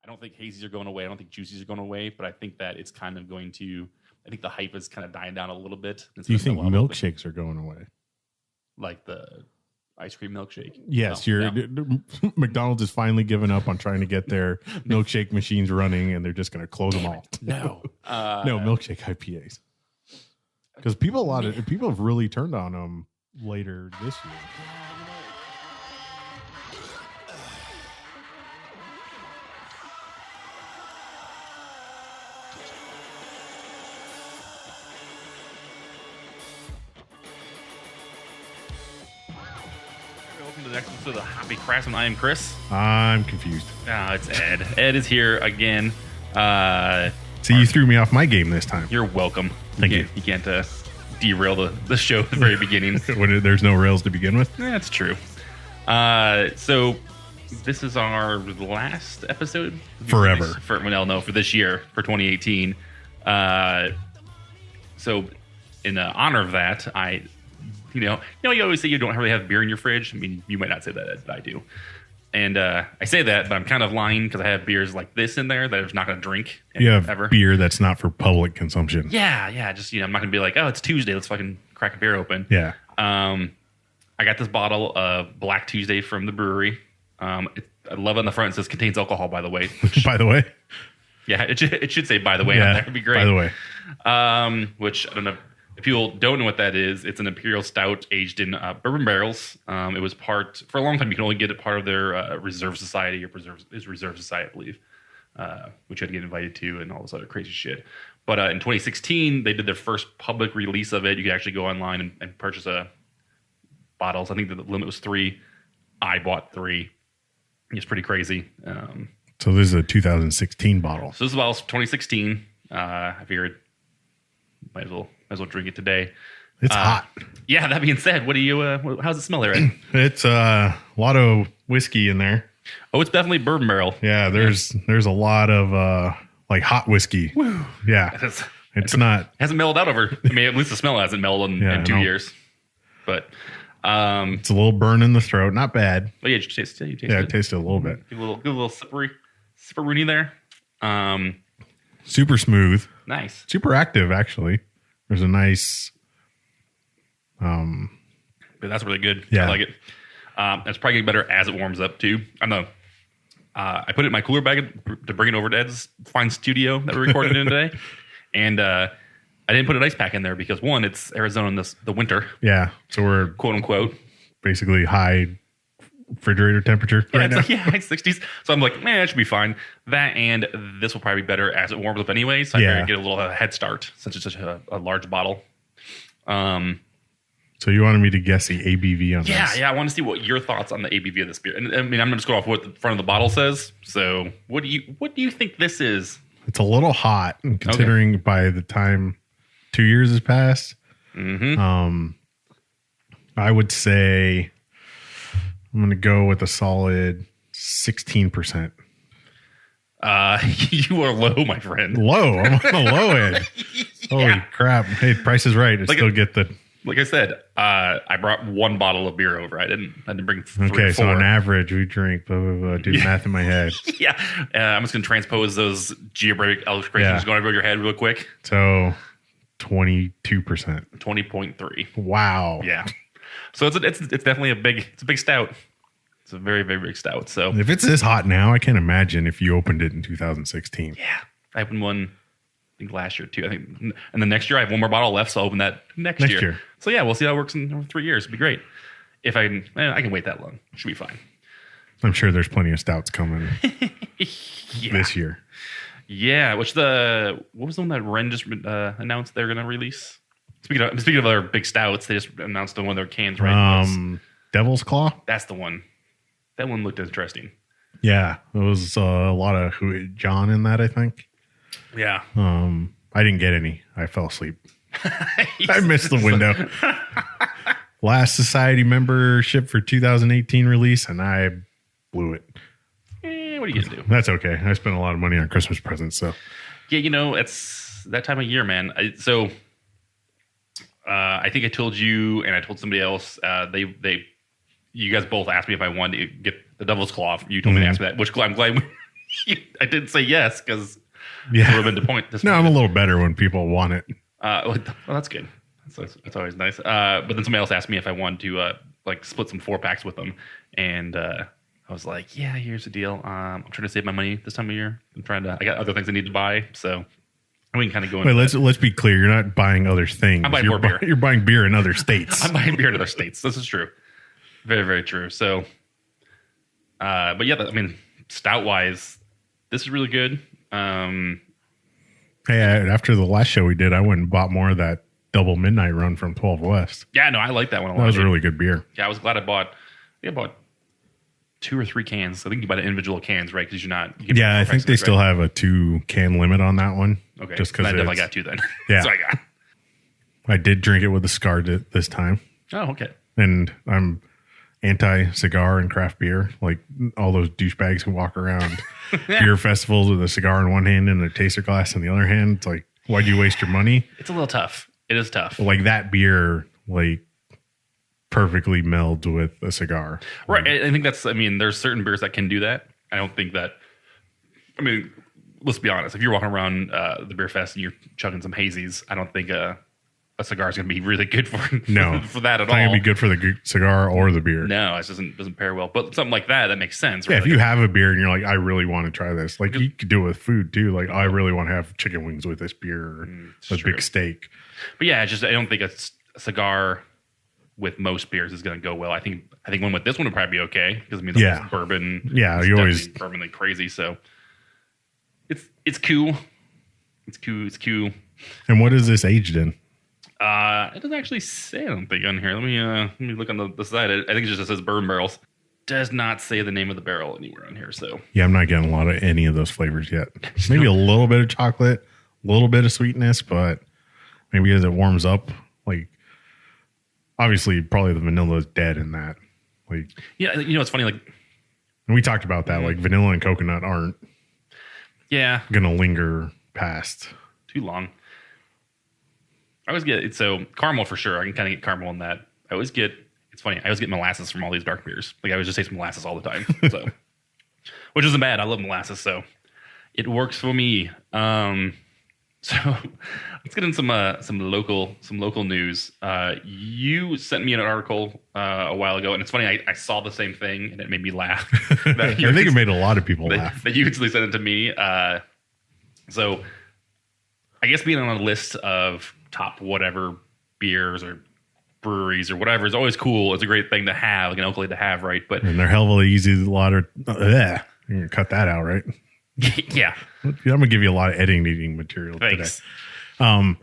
I don't think hazies are going away. I don't think juicies are going away, but I think that it's kind of going to. I think the hype is kind of dying down a little bit. Do you think milkshakes are going away? Like the ice cream milkshake? Yes, McDonald's is finally giving up on trying to get their milkshake machines running, and they're just going to close them all. No, no milkshake IPAs. Because people have really turned on them later this year. Welcome to the next episode of the Hoppy Craftsmen. I am Chris. I'm confused. It's Ed. Ed is here again. So you threw me off my game this time. You're welcome. Thank you. You can't derail the show at the very beginning. When there's no rails to begin with? That's true. So this is our last episode. Forever. For this year, for 2018. So in honor of that, you always say you don't really have beer in your fridge. I mean, you might not say that, Ed, but I do. And I say that, but I'm kind of lying because I have beers like this in there that I'm not going to drink. You have beer that's not for public consumption. Yeah. Just, I'm not going to be like, oh, it's Tuesday. Let's fucking crack a beer open. Yeah. I got this bottle of Black Tuesday from the brewery. I love it on the front. It says contains alcohol, by the way. By the way? Yeah, it should say by the way on there. It'd be great. By the way. Which, I don't know. If people don't know what that is, it's an imperial stout aged in bourbon barrels. It was for a long time, you can only get it part of their Reserve Society Reserve Society, I believe, which you had to get invited to and all this other crazy shit. But in 2016, they did their first public release of it. You could actually go online and purchase bottles. I think the limit was 3. I bought 3. It's pretty crazy. So this is a 2016 bottle. So this bottle's 2016. I figured might as well drink it today. It's hot. Yeah, that being said, what do you how's it smell there, Ed? It's a lot of whiskey in there. Oh, it's definitely bourbon barrel. Yeah, there's a lot of like hot whiskey. Woo. Yeah. It hasn't mellowed out over. I mean, at least the smell hasn't mellowed in 2 years. But it's a little burn in the throat, not bad. But yeah, you taste it. I tasted a little bit. Give a little sippery there. Super smooth. Nice. Super active, actually. There's a nice... but that's really good. Yeah. I like it. It's probably getting better as it warms up, too. I know. I put it in my cooler bag to bring it over to Ed's fine studio that we recorded in today. And I didn't put an ice pack in there because, one, it's Arizona in the winter. Yeah. So we're... quote unquote. Basically high refrigerator temperature right now. High 60s. So I'm like, it should be fine. That and this will probably be better as it warms up anyway. So I better get a little head start since it's such a large bottle. So you wanted me to guess the ABV on this? Yeah. I want to see what your thoughts on the ABV of this beer. And I mean, I'm going to just go off what the front of the bottle says. So what do you think this is? It's a little hot, considering by the time 2 years has passed. Mm-hmm. I would say I'm going to go with a solid 16%. You are low, my friend. Low? I'm on the low end. Holy crap. Hey, Price is Right. I still get the... Like I said, I brought 1 bottle of beer over. I didn't bring 3 Okay, or 4. so on average, we drink, blah, blah, blah, do the math in my head. Yeah. I'm just going to transpose those geographic illustrations going over your head real quick. So 22%. 20.3. Wow. Yeah. So it's definitely a big stout. It's a very, very big stout. So if it's this hot now, I can't imagine if you opened it in 2016. Yeah. I opened one, I think last year too. I think, and then next year I have 1 more bottle left, so I'll open that next year. So yeah, we'll see how it works in 3 years. It'd be great. If I can wait that long. Should be fine. I'm sure there's plenty of stouts coming this year. Yeah. What was the one that Wren just announced they're going to release? Speaking of other big stouts, they just announced one of their cans right. Devil's Claw? That's the one. That one looked interesting. Yeah. There was a lot of John in that, I think. Yeah. I didn't get any. I fell asleep. I missed the window. Last Society membership for 2018 release, and I blew it. What are you going to do? That's okay. I spent a lot of money on Christmas presents, so. Yeah, it's that time of year, man. I think I told you, and I told somebody else. You guys both asked me if I wanted to get the Devil's Claw. You told me to ask me that, which I'm glad I didn't say yes because Yeah. it would have been the point. No, I'm a little better when people want it. Well, that's good. That's always nice. But then somebody else asked me if I wanted to like split some 4-packs with them, and I was like, yeah, here's the deal. I'm trying to save my money this time of year. I got other things I need to buy, so we can kind of go. Wait, let's be clear. You're not buying other things. I'm buying more beer. You're buying beer in other states. I'm buying beer in other states. This is true. Very, very true. So, but yeah, I mean, stout wise, this is really good. Hey, after the last show we did, I went and bought more of that double midnight run from 12 West. Yeah, no, I like that one a lot. That was a really good beer. Yeah, I was glad I bought 2 or 3 cans. I think you buy the individual cans, right? Because you're not. Yeah, I think they still have a 2-can limit on that one. Okay, just because I definitely got 2 then. Yeah, so I did drink it with a cigar this time. Oh, okay. And I'm anti-cigar and craft beer, like all those douchebags who walk around beer festivals with a cigar in one hand and a taster glass in the other hand. It's like, why'd you waste your money? It's a little tough. It is tough. Like that beer, like perfectly melds with a cigar. Right. I think that's, I mean, there's certain beers that can do that. I don't think that, I mean, let's be honest. If you're walking around the beer fest and you're chugging some hazies, I don't think a cigar is going to be really good for for that at all. It's not going to be good for the cigar or the beer. No, it doesn't pair well. But something like that makes sense. Yeah, right? if you have a beer and you're like, I really want to try this, like you could do it with food too. Like, I really want to have chicken wings with this beer or a big steak. But yeah, I don't think a cigar with most beers is going to go well. I think one with this one would probably be okay because I mean, the bourbon. Yeah, you always bourbon like crazy. So it's cool. It's cool. And what is this aged in? It doesn't actually say, I don't think, on here. Let me look on the side. I think it just says bourbon barrels. Does not say the name of the barrel anywhere on here. So yeah, I'm not getting a lot of any of those flavors yet. Maybe a little bit of chocolate, a little bit of sweetness, but maybe as it warms up, like obviously probably the vanilla is dead in that. Like, yeah, it's funny. Like, and we talked about that. Like vanilla and coconut aren't gonna linger past too long. I always get so caramel for sure. I can kind of get caramel in that. It's funny. I always get molasses from all these dark beers. Like I always just taste molasses all the time. So, which isn't bad. I love molasses, so it works for me. So let's get in some local news. You sent me an article a while ago, and it's funny. I saw the same thing, and it made me laugh. I think it made a lot of people laugh. They usually send it to me. So I guess being on a list of top whatever beers or breweries or whatever is always cool. It's a great thing to have, like an alcohol to have, right? But and they're hell of a easy. A lot of you're gonna cut that out, right? Yeah, I'm gonna give you a lot of editing material Thanks. today.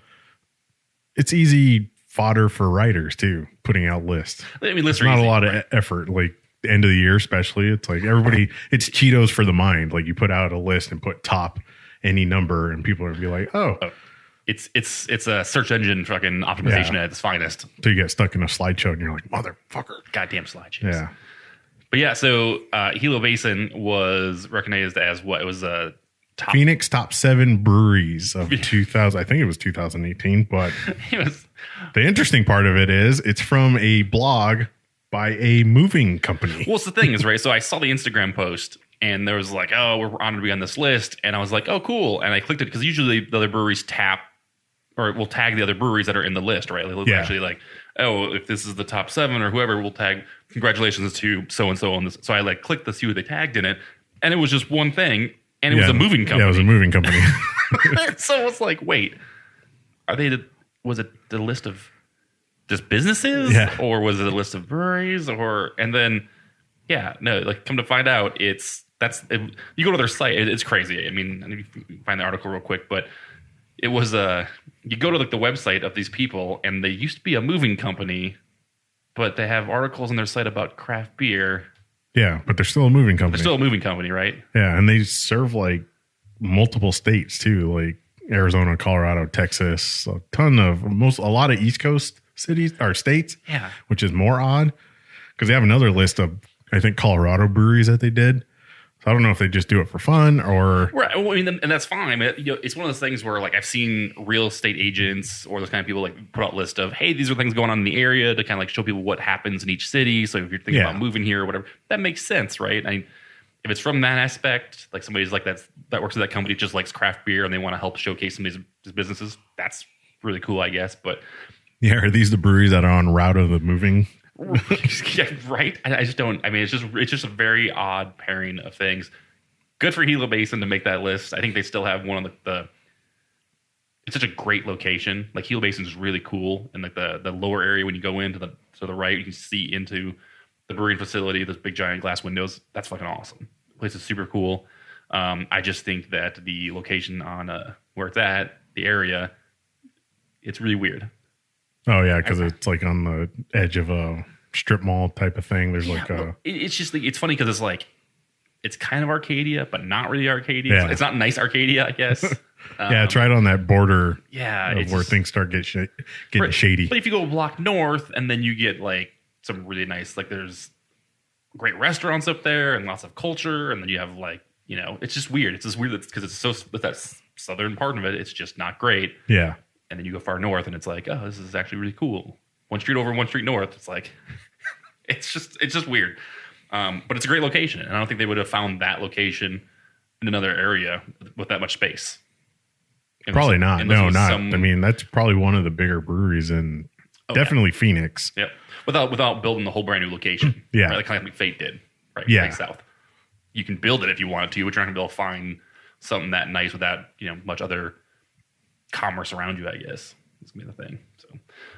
It's easy fodder for writers too. Putting out lists. I mean, lists not are easy, a lot of effort. Like the end of the year, especially, it's like everybody. It's Cheetos for the mind. Like you put out a list and put top any number, and people are gonna be like, oh. It's a search engine fucking optimization at its finest. So you get stuck in a slideshow and you're like, motherfucker. Goddamn slideshows. Yeah. But yeah, so Hilo Basin was recognized as what? It was a top... Phoenix top 7 breweries of 2000. I think it was 2018. But the interesting part of it is it's from a blog by a moving company. Well, it's the thing is, right? So I saw the Instagram post. And there was like, oh, we're honored to be on this list. And I was like, oh, cool. And I clicked it because usually the other breweries will tag the other breweries that are in the list, right? They'll actually like, oh, if this is the top 7 or whoever, we'll tag congratulations to so-and-so on this. So I like clicked to see who they tagged in it. And it was just one thing. And it was a moving company. Yeah, it was a moving company. So it's like, wait, was it the list of just businesses? Yeah. Or was it a list of breweries? And then, like come to find out, you go to their site. It's crazy. I mean, you can find the article real quick, but it was you go to like the website of these people, and they used to be a moving company, but they have articles on their site about craft beer. Yeah, but they're still a moving company. They're still a moving company, right? Yeah, and they serve like multiple states too, like Arizona, Colorado, Texas, a lot of East Coast cities or states. Yeah, which is more odd because they have another list of I think Colorado breweries that they did. So I don't know if they just do it for fun or... Right. Well, I mean, and that's fine. It's one of those things where like I've seen real estate agents or those kind of people like put out a list of, hey, these are things going on in the area to kind of like show people what happens in each city. So if you're thinking about moving here or whatever, that makes sense, right? if it's from that aspect, like somebody's like that works at that company just likes craft beer and they want to help showcase some of these businesses, that's really cool, I guess. But yeah, are these the breweries that are on route of the moving? Yeah, right. I just don't. I mean, it's just a very odd pairing of things. Good for Gila Basin to make that list. I think they still have one of the. It's such a great location. Like Gila Basin is really cool, and like the lower area when you go into the right, you can see into the brewing facility. Those big giant glass windows. That's fucking awesome. The place is super cool. I just think that the location on where it's at, the area, it's really weird. Oh yeah, because it's like on the edge of a strip mall type of thing. There's it's just it's funny because it's like it's kind of Arcadia, but not really Arcadia. Yeah. It's not nice Arcadia, I guess. Yeah, it's right on that border. Yeah, of where things start getting shady. But if you go a block north, and then you get like some really nice, like there's great restaurants up there and lots of culture, and then you have like it's just weird. It's just weird because it's so with that southern part of it, it's just not great. Yeah. And then you go far north, and it's like, oh, this is actually really cool. One street over, one street north. It's like, it's just weird. But it's a great location, and I don't think they would have found that location in another area with that much space. Probably not. No, not. I mean, that's probably one of the bigger breweries in definitely Phoenix. Yep. Without building the whole brand new location. Yeah. Right? Like kind of like Fate did. Right. Yeah. Fate South. You can build it if you wanted to, but you're not going to be able to find something that nice without much other commerce around you, I guess. It's gonna be the thing. So,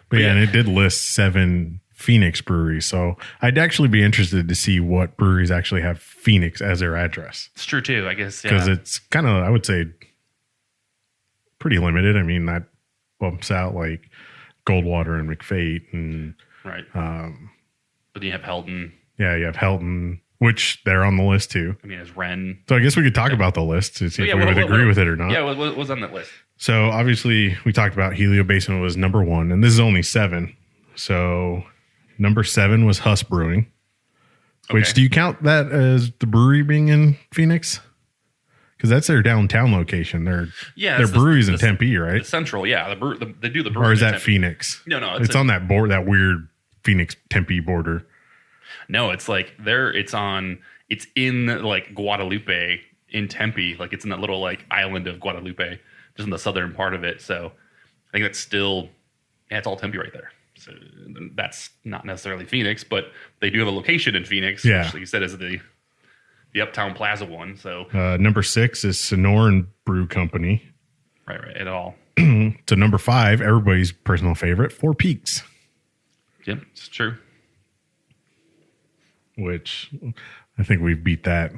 but yeah, and it did list 7 Phoenix breweries. So I'd actually be interested to see what breweries actually have Phoenix as their address. It's true too, I guess. Because it's kind of, I would say, pretty limited. I mean, that bumps out like Goldwater and McFate and right. But then you have Helton. Yeah, you have Helton, which they're on the list too. I mean, it's Wren. So I guess we could talk about the list to see if we would agree with it or not. Yeah, what was on that list? So obviously we talked about Helio Basin was number 1, and this is only 7. So number 7 was Huss Brewing. Which, do you count that as the brewery being in Phoenix? Because that's their downtown location. Their brewery's in Tempe, right? The central, yeah. They do the brewery. Or is that Phoenix? No. It's on that that weird Phoenix Tempe border. No, it's like it's in like Guadalupe in Tempe. Like it's in that little like island of Guadalupe, just in the southern part of it. So I think that's still, it's all Tempe right there. So that's not necessarily Phoenix, but they do have a location in Phoenix, which, like you said, is the Uptown Plaza one. So number 6 is Sonoran Brew Company. Right, at all. So number 5, everybody's personal favorite, Four Peaks. Yep, it's true. Which I think we've beat that.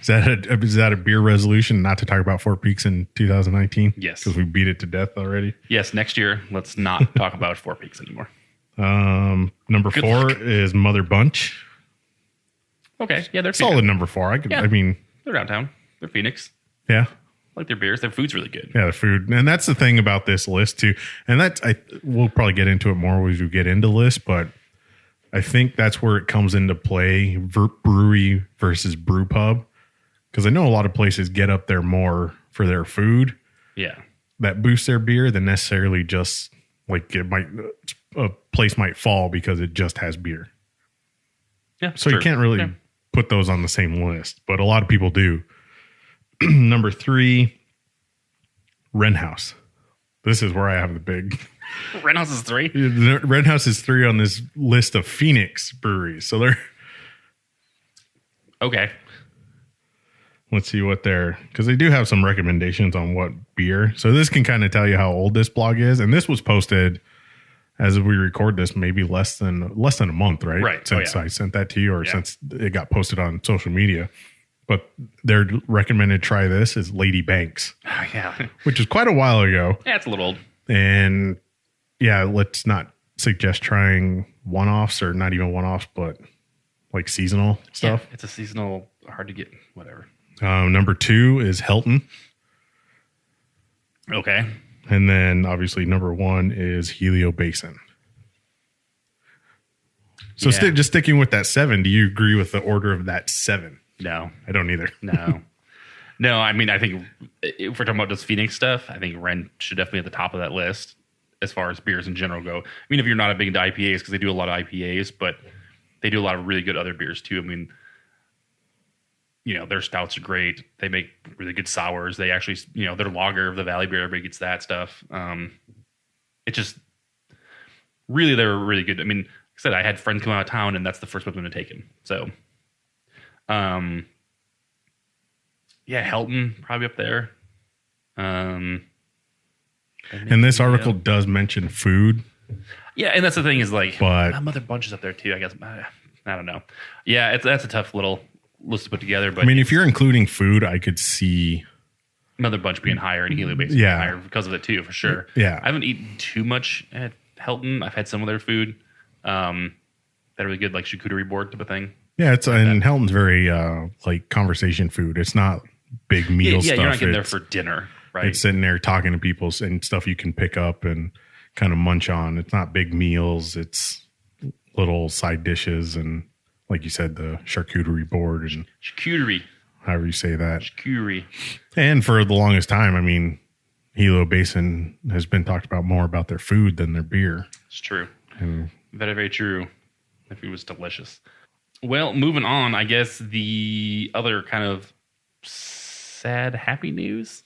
Is that a beer resolution not to talk about Four Peaks in 2019? Yes. Because we beat it to death already? Yes, next year, let's not talk about Four Peaks anymore. Number 4 is Mother Bunch. Okay, yeah, they're solid. Number 4. I mean, they're downtown. They're Phoenix. Yeah. I like their beers. Their food's really good. Yeah, the food. And that's the thing about this list too. And we'll probably get into it more as we get into the list, but I think that's where it comes into play, brewery versus brew pub. Because I know a lot of places get up there more for their food. Yeah. That boosts their beer than necessarily just like a place might fall because it just has beer. Yeah. So you can't really put those on the same list, but a lot of people do. Number 3, Wren House. This is where I have the big. Wren House is 3? Wren House is 3 on this list of Phoenix breweries. So they're. Okay. Let's see what because they do have some recommendations on what beer. So this can kind of tell you how old this blog is. And this was posted as we record this, maybe less than a month, right? Right. Since I sent that to you or since it got posted on social media. But their recommended try this is Lady Banks. Oh, yeah. Which is quite a while ago. Yeah, it's a little old. And yeah, let's not suggest trying one-offs or not even one-offs, but like seasonal stuff. Yeah, it's a seasonal, hard to get, whatever. Number 2 is Helton. Okay. And then obviously number 1 is Helio Basin. So just sticking with that 7, do you agree with the order of that 7? No. I don't either. No. No, I mean, I think if we're talking about just Phoenix stuff, I think Wren should definitely be at the top of that list as far as beers in general go. I mean, if you're not a big into IPAs, because they do a lot of IPAs, but they do a lot of really good other beers too. I mean, their stouts are great. They make really good sours. They actually, their lager of the Valley Beer, everybody gets that stuff. It just really, they were really good. I mean, like I said, I had friends come out of town, and that's the first one I'm going to take them. So, Helton probably up there. And this article does mention food. Yeah, and that's the thing is like, but other bunches up there too. I guess I don't know. Yeah, that's a tough little list to put together. But I mean, if you're including food, I could see another bunch being higher and Helio Base being higher because of it too, for sure. Yeah, I haven't eaten too much at Helton. I've had some of their food that are really good, like charcuterie board type of thing. Yeah, and Helton's very like conversation food. It's not big meal stuff. Yeah, you're not getting there for dinner, right? It's sitting there talking to people and stuff you can pick up and kind of munch on. It's not big meals. It's little side dishes and, like you said, the charcuterie board and charcuterie, however you say that. Charcuterie. And for the longest time, I mean, Hilo Basin has been talked about more about their food than their beer. It's true. And very, very true. The food was delicious. Well, moving on, I guess the other kind of sad, happy news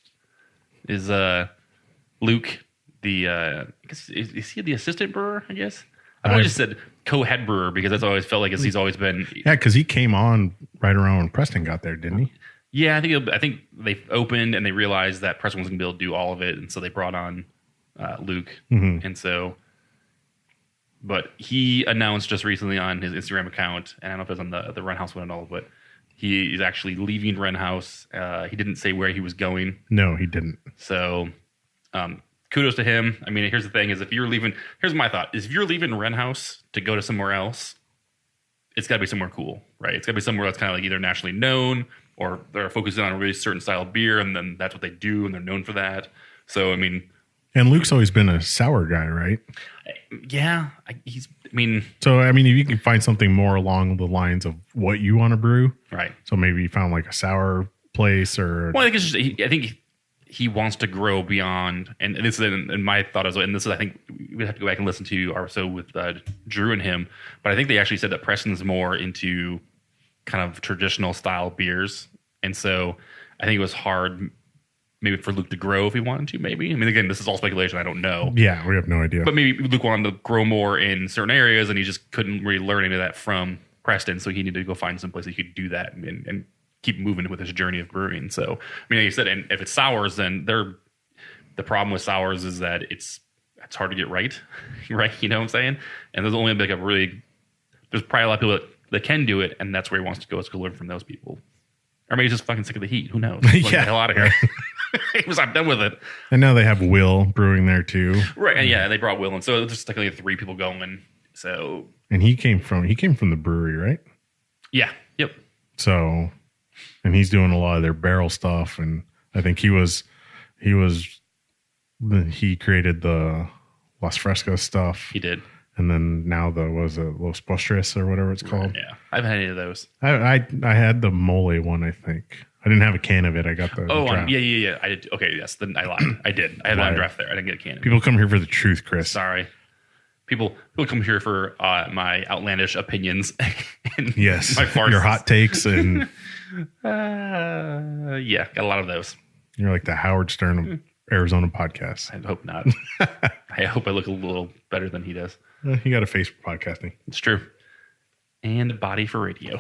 is Luke, I guess, is he the assistant brewer, I guess? I've always just said co-head brewer because that's always felt like he's always been. Yeah, because he came on right around when Preston got there, didn't he? Yeah, I think they opened and they realized that Preston wasn't going to be able to do all of it, and so they brought on Luke. Mm-hmm. And so, but he announced just recently on his Instagram account, and I don't know if it was on the Wren House one and all, but he is actually leaving Wren House. He didn't say where he was going. No, he didn't. So, kudos to him. I mean, here's the thing: is here's my thought: is if you're leaving Wren House to go to somewhere else, it's got to be somewhere cool, right? It's got to be somewhere that's kind of like either nationally known or they're focusing on a really certain style of beer, and then that's what they do, and they're known for that. So, I mean, and Luke's always been a sour guy, right? Yeah, So, I mean, if you can find something more along the lines of what you want to brew, right? So maybe you found like a sour place, or well, I think it's just I think he wants to grow beyond, and this is in my thought as well. And this is, I think we'd have to go back and listen to our episode with Drew and him. But I think they actually said that Preston's more into kind of traditional style beers, and so I think it was hard maybe for Luke to grow if he wanted to. Maybe, I mean, again, this is all speculation. I don't know. Yeah, we have no idea. But maybe Luke wanted to grow more in certain areas, and he just couldn't really learn any of that from Preston. So he needed to go find some place he could do that and keep moving with his journey of brewing. So, I mean, like you said, and if it's sours, then the problem with sours is that it's hard to get right, right? You know what I'm saying? And there's only like there's probably a lot of people that can do it, and that's where he wants to go. Is to learn from those people, or maybe he's just fucking sick of the heat. Who knows? Get the hell out of here. He was, I'm done with it. And now they have Will brewing there too, right? And yeah, they brought Will, and so there's just like only 3 people going. So, and he came from the brewery, right? Yeah. Yep. So. And he's doing a lot of their barrel stuff, and I think he created the Las Frescas stuff. He did, and then now Los Postres or whatever it's called. Yeah, I haven't had any of those. I had the mole one. I think I didn't have a can of it. I got the draft. Yeah. I did. Okay, yes. Then I lied. I did. I had a draft there. I didn't get a can. People come here for the truth, Chris. Sorry. People come here for my outlandish opinions. And yes, my farces. Your hot takes and. Yeah, got a lot of those. You're like the Howard Stern of Arizona podcast. I hope not. I hope I look a little better than he does. He got a face for podcasting. It's true. And a body for radio.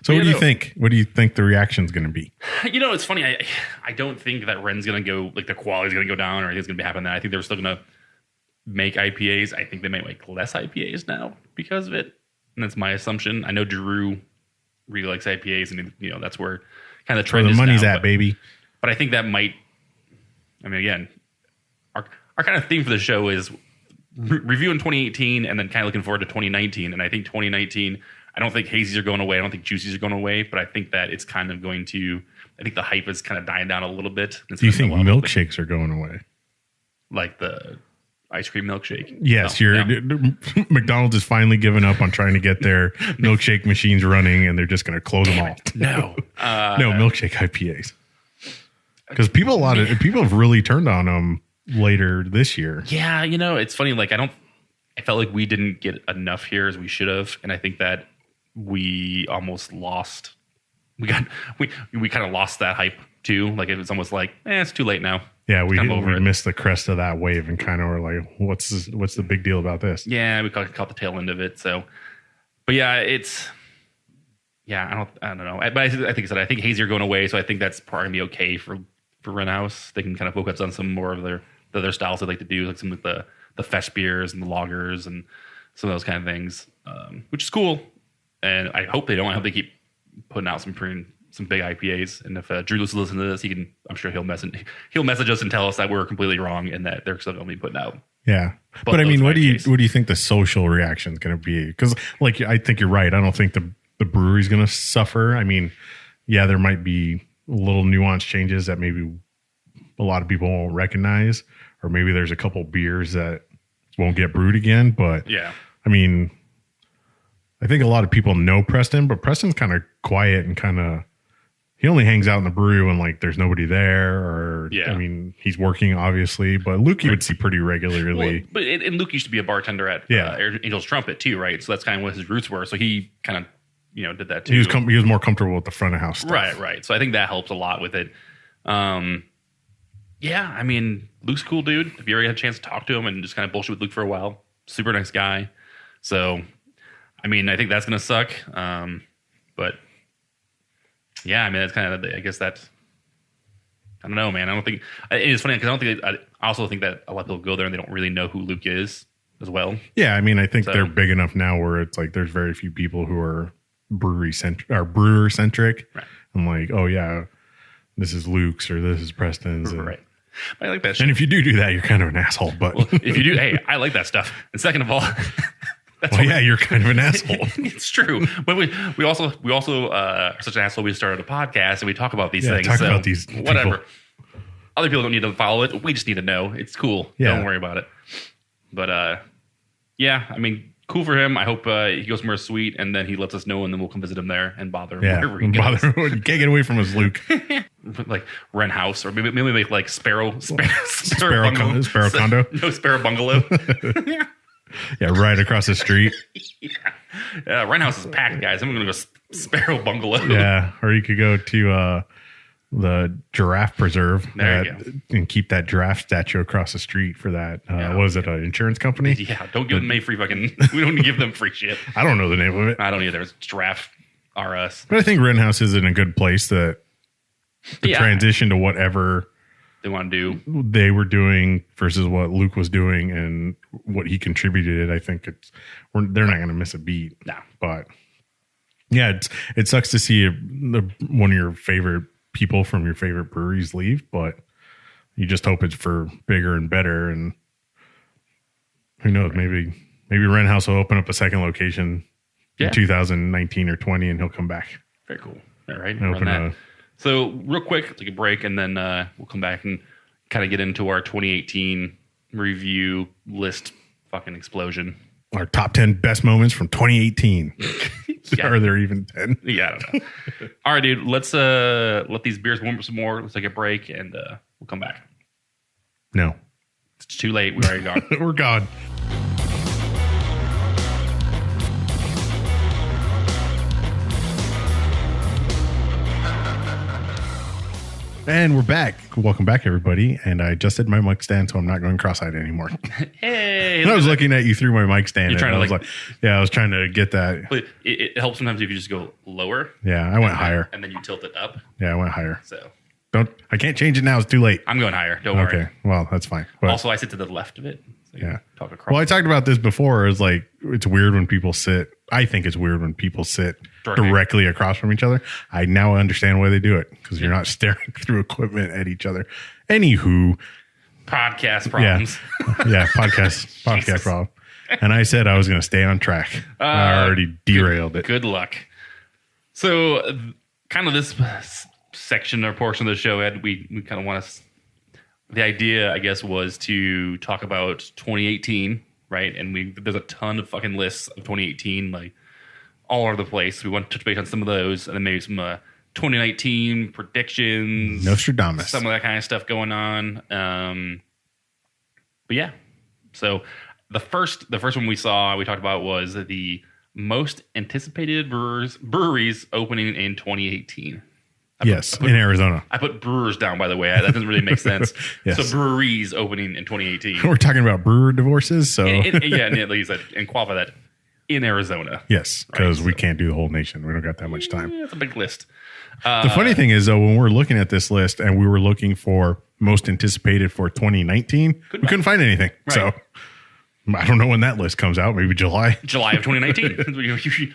So what do you think? What do you think the reaction's going to be? It's funny. I don't think that Wren's going to go, like the quality's going to go down or anything's going to be happening. I think they're still going to make IPAs. I think they might make less IPAs now because of it. And that's my assumption. I know Drew really likes IPAs, and that's where kind of the trend is the money's now, at, baby. But I think that might. I mean, again, our kind of theme for the show is reviewing 2018, and then kind of looking forward to 2019. And I think 2019, I don't think hazies are going away. I don't think juicies are going away. But I think that it's kind of going to. I think the hype is kind of dying down a little bit. Do you think milkshakes are going away? Like the ice cream milkshake? Yes, McDonald's is finally giving up on trying to get their milkshake machines running, and they're just going to close them all. No, no milkshake IPAs. Because people have really turned on them later this year. Yeah, it's funny. Like I felt like we didn't get enough here as we should have, and I think that we almost lost we kind of lost that hype too. Like it was almost like, it's too late now. Yeah, we missed the crest of that wave and kind of were like, what's the big deal about this? Yeah, we caught the tail end of it. So, but yeah, I don't know. But I think hazier going away, so I think that's probably gonna be okay for Wren House. They can kind of focus on some more of the other styles they like to do, like some of the fest beers and the lagers and some of those kind of things, which is cool. And I hope they don't. I hope they keep putting out some big IPAs. And if Drew listens to this, I'm sure he'll message us and tell us that we're completely wrong and that they're still going to be putting out. Yeah. But I mean, what do you think the social reaction is going to be? Because like, I think you're right. I don't think the brewery's going to suffer. I mean, yeah, there might be little nuanced changes that maybe a lot of people won't recognize, or maybe there's a couple beers that won't get brewed again. But yeah, I mean, I think a lot of people know Preston, but Preston's kind of quiet and kind of, he only hangs out in the brew when like there's nobody there, or I mean, he's working obviously, but Luke you would see pretty regularly. Well, and Luke used to be a bartender at Angel's Trumpet too, right? So that's kind of what his roots were. So he kind of did that too. He was more comfortable with the front of house stuff. Right. So I think that helps a lot with it. Yeah, I mean, Luke's a cool dude. If you ever had a chance to talk to him and just kind of bullshit with Luke for a while, super nice guy. So, I mean, I think that's going to suck. But yeah, I mean, that's kind of, I guess that's, I don't know, man. I don't think, it's funny because I also think that a lot of people go there and they don't really know who Luke is as well. Yeah, I mean, I think they're big enough now where it's like there's very few people who are brewer centric. Right. I'm like, oh yeah, this is Luke's or this is Preston's. Right. I like that shit. And if you do that, you're kind of an asshole. But if you do, hey, I like that stuff. And second of all, you're kind of an asshole. It's true. But we also are such an asshole. We started a podcast and we talk about these things. Talk about these people. Whatever. Other people don't need to follow it. We just need to know. It's cool. Yeah. Don't worry about it. But yeah, I mean, cool for him. I hope he goes somewhere sweet and then he lets us know and then we'll come visit him there and bother him. Yeah, you can't get away from us, Luke. Like Wren House, or maybe make like Sparrow Condo. No, Sparrow Bungalow. Yeah, right across the street. Yeah, Wren House is packed, guys. I'm going to go Sparrow Bungalow. Yeah, or you could go to the giraffe preserve and keep that giraffe statue across the street for that. What was it, an insurance company? Yeah, don't give them we don't give them free shit. I don't know the name of it. I don't either. It's Giraffe RS. But I think Wren House is in a good place to transition to whatever they want to do. They were doing versus what Luke was doing and what he contributed. I think they're not going to miss a beat. No. But yeah, it sucks to see one of your favorite people from your favorite breweries leave, but you just hope it's for bigger and better. And who knows, maybe Wren House will open up a second location in 2019 or 20 and he'll come back. Very cool. All right. So real quick, take a break and then we'll come back and kind of get into our 2018 review list fucking explosion. Our top 10 best moments from 2018. Are there even 10? Yeah, I don't know. All right, dude. Let's let these beers warm up some more. Let's take a break and we'll come back. No. It's too late. We're already gone. We're gone. And we're back. Welcome back, everybody. And I adjusted my mic stand, so I'm not going cross-eyed anymore. Hey, I was looking at you through my mic stand. I was trying to get that. But it helps sometimes if you just go lower. Yeah, I went higher. And then you tilt it up. Yeah, I went higher. So I can't change it now. It's too late. I'm going higher. Don't worry. Okay, well, that's fine. But also, I sit to the left of it. So talk across. Well, I talked about this before. It's like, it's weird when people sit. I think it's weird when people sit directly across from each other. I now understand why they do it, because you're not staring through equipment at each other. Anywho, podcast problems. Yeah, podcast problem. And I said I was going to stay on track. I already derailed it. Good luck. So, kind of this section or portion of the show, Ed, we kind of want to. The idea, I guess, was to talk about 2018. Right, and there's a ton of fucking lists of 2018, like all over the place. We want to touch base on some of those, and then maybe some 2019 predictions, Nostradamus, some of that kind of stuff going on. But yeah, so the first one we talked about was the most anticipated breweries opening in 2018. Yes, in Arizona. I put brewers down, by the way. That doesn't really make sense. Yes. So breweries opening in 2018. We're talking about brewer divorces, so Yeah, and at least and qualify that in Arizona. yes, because we can't do the whole nation. We don't got that much time. Yeah, it's a big list. The funny thing is, though, when we're looking at this list and we were looking for most anticipated for 2019, we couldn't find anything. Right. So I don't know when that list comes out. Maybe July. July of 2019.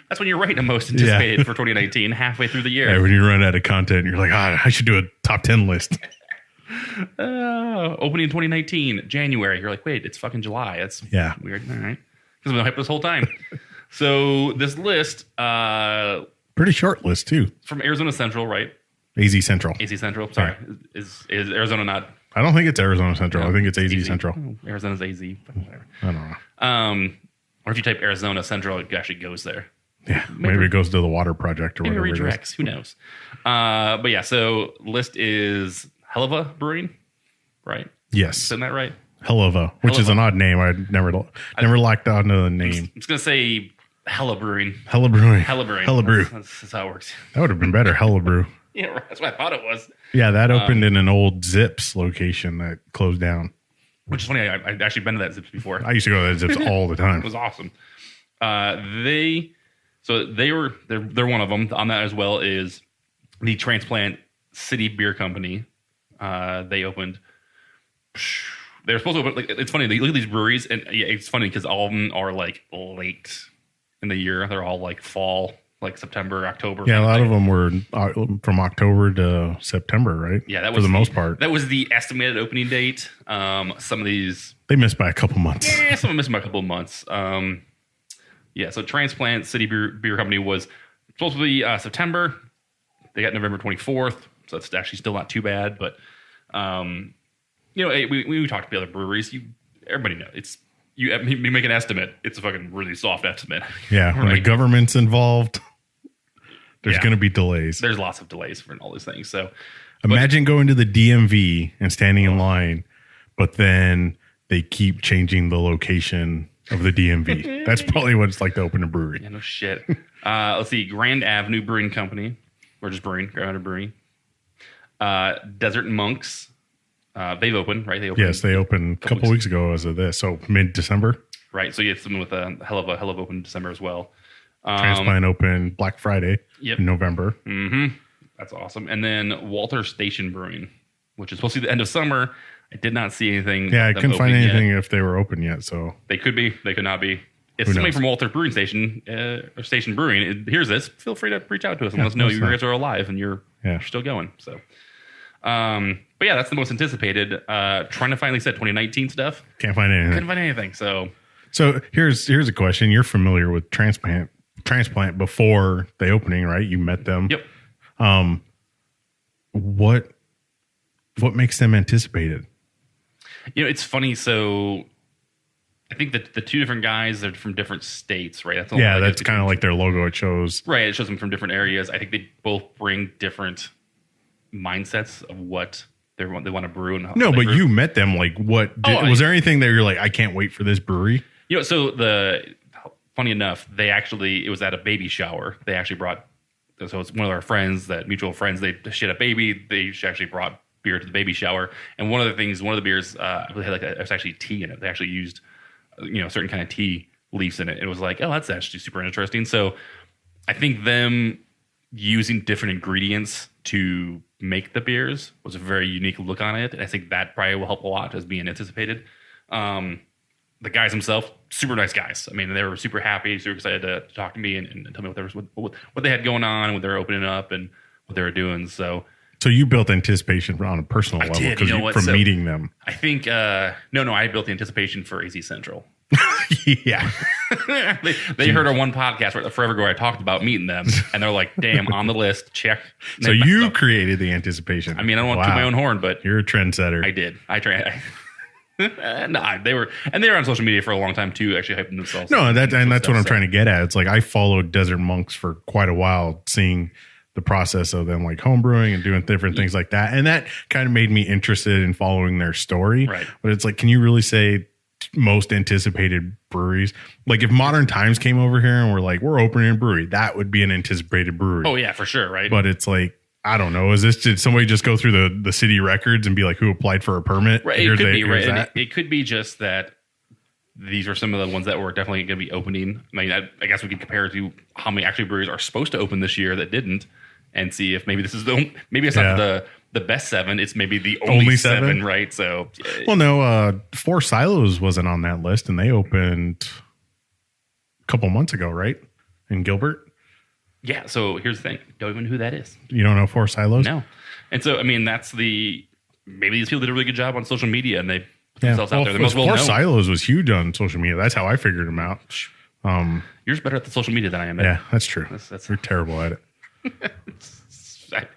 That's when you're writing the most anticipated for 2019, halfway through the year. Yeah, when you run out of content, you're like, I should do a top 10 list. Opening in 2019, January. You're like, wait, it's fucking July. That's weird. All right. Because I've been hyped this whole time. So this list... pretty short list, too. From Arizona Central, right? AZ Central. AZ Central. Sorry. Yeah. Is Arizona not... I don't think it's Arizona Central. No, I think it's AZ AZ. Central. Oh, Arizona's AZ. But whatever. I don't know. Or if you type Arizona Central, it actually goes there. Yeah, maybe it goes to the water project or maybe whatever. Maybe redirects. Who knows? But yeah, so list is Helva Brewing, right? Yes. Isn't that right? Helva, which is an odd name. I never locked onto the name. I'm just going to say Hella Brewing. Hella Brewing. Hella Brewing. Hella Brew. That's how it works. That would have been better. Hella Brew. Yeah, right. That's what I thought it was. Yeah, that opened in an old Zips location that closed down. Which is funny. I've actually been to that Zips before. I used to go to that Zips all the time. It was awesome. They're one of them. On that as well is the Transplant City Beer Company. They opened. They're supposed to open. Like, it's funny. They look at these breweries, and yeah, it's funny because all of them are like late in the year. They're all like fall, like September, October. Yeah, a lot of them were from October to September, right? Yeah, that was for the most part. That was the estimated opening date. Some of these they missed by a couple months. Yeah, some of them missed by a couple of months. Yeah, so Transplant City Beer Company was supposed to be September. They got November 24th, so that's actually still not too bad. But we talked to the other breweries. Everybody knows it's you make an estimate. It's a fucking really soft estimate. Yeah, when the government's involved, there's going to be delays. There's lots of delays for all these things. So imagine going to the DMV and standing in line, but then they keep changing the location of the DMV. That's probably what it's like to open a brewery. Yeah, no shit. Let's see. Grand Avenue Brewing Company. We're just brewing. Grand Avenue Brewing. Desert Monks. They've opened, right? They opened a couple weeks ago as of this. So mid-December. Right. So you have something with a hell of open in December as well. Transplant opened Black Friday in November. Mm-hmm. That's awesome. And then Walter Station Brewing, which is supposed to be the end of summer. I did not see anything. Yeah, I couldn't find anything if they were open yet. So they could be. They could not be. If somebody from Walter Brewing Station or Station Brewing hears this, feel free to reach out to us and let us know you guys are alive and you're still going. So, but yeah, that's the most anticipated. Trying to finally set 2019 stuff. Can't find anything. Couldn't find anything. So here's a question. You're familiar with Transplant before the opening, right? You met them. Yep. What makes them anticipated? It's funny. So I think that the two different guys are from different states, right? That's kind of like their logo. It shows. Right. It shows them from different areas. I think they both bring different mindsets of what they want to brew. And no, but brew. You met them. Like, was there anything that you're like, I can't wait for this brewery? So funny enough, it was at a baby shower. They actually brought, so it's one of our friends, mutual friends, they had a baby. They actually brought beer to the baby shower. And one of the beers, had it was actually tea in it. They actually used, certain kind of tea leaves in it. It was like, oh, that's actually super interesting. So I think them using different ingredients to make the beers was a very unique look on it. And I think that probably will help a lot as being anticipated. The guys themselves, super nice guys. I mean, they were super happy, super excited to talk to me and tell me what they had going on, what they were opening up, and what they were doing. So you built anticipation on a personal level because meeting them. I think no, I built the anticipation for AZ Central. Yeah, they heard our one podcast where forever ago I talked about meeting them, and they're like, "Damn, on the list, check." So you created the anticipation. I mean, I don't want to toot my own horn, but you're a trendsetter. I did. I tried. They were on social media for a long time too, actually hyping themselves. No, that's what I'm trying to get at. It's like I followed Desert Monks for quite a while, seeing the process of them like homebrewing and doing different things like that, and that kind of made me interested in following their story. Right. But it's like, can you really say most anticipated breweries. Like if Modern Times came over here and we're like, we're opening a brewery, that would be an anticipated brewery. Oh yeah, for sure, right? But it's like, I don't know. Did somebody just go through the city records and be like, who applied for a permit? Right, it could be right. And it could be just that these are some of the ones that were definitely going to be opening. I mean, I guess we could compare it to how many actually breweries are supposed to open this year that didn't, and see if maybe this is maybe it's not the best 7. It's maybe the only 7, right? So, well, no, Four Silos wasn't on that list, and they opened a couple months ago, right? In Gilbert. Yeah. So here's the thing: don't even know who that is. You don't know Four Silos? No. And so, I mean, that's maybe these people did a really good job on social media, and they put themselves out there. They're most well known. Four Silos was huge on social media. That's how I figured them out. You're better at the social media than I am. Yeah, that's true. You're terrible at it.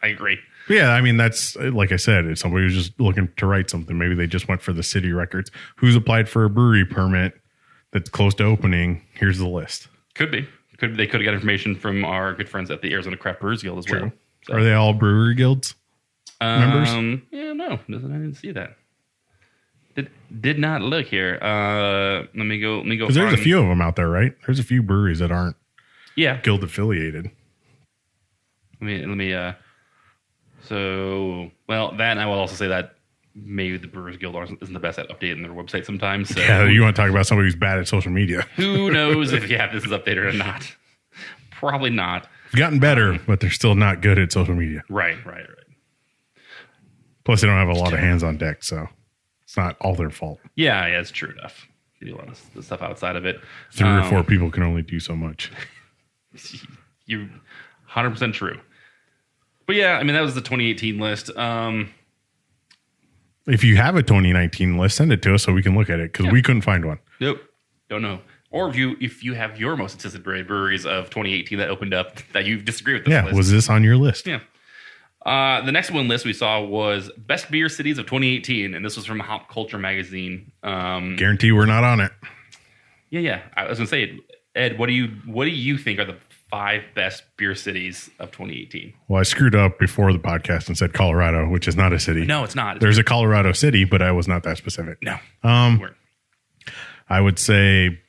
I agree. Yeah, I mean, that's like I said, if somebody was just looking to write something, maybe they just went for the city records. Who's applied for a brewery permit that's close to opening? Here's the list. Could be. They could have got information from our good friends at the Arizona Craft Brewers Guild as well. So. Are they all brewery guilds members? Yeah, no, I didn't see that. Did not look here. Let me go. Because there's a few of them out there, right? There's a few breweries that aren't guild affiliated. Let me. So, well, that, and I will also say that maybe the Brewers Guild isn't the best at updating their website sometimes. So yeah, you want to talk about somebody who's bad at social media. Who knows if this is updated or not? Probably not. They've gotten better, but they're still not good at social media. Right. Plus, they don't have a lot of hands on deck, so it's not all their fault. Yeah, it's true enough. You do a lot of the stuff outside of it. 3 or 4 people can only do so much. You're 100% true. But yeah, I mean, that was the 2018 list. If you have a 2019 list, send it to us so we can look at it, because we couldn't find one. Nope. Don't know. Or if you have your most anticipated breweries of 2018 that opened up that you disagree with this list. Was this on your list? Yeah. The next one list we saw was Best Beer Cities of 2018, and this was from Hop Culture magazine. Guarantee we're not on it. Yeah. I was going to say, Ed, what do you think are the 5 best beer cities of 2018? Well, I screwed up before the podcast and said Colorado, which is not a city. No, it's not. There's a Colorado city, but I was not that specific. No. I would say,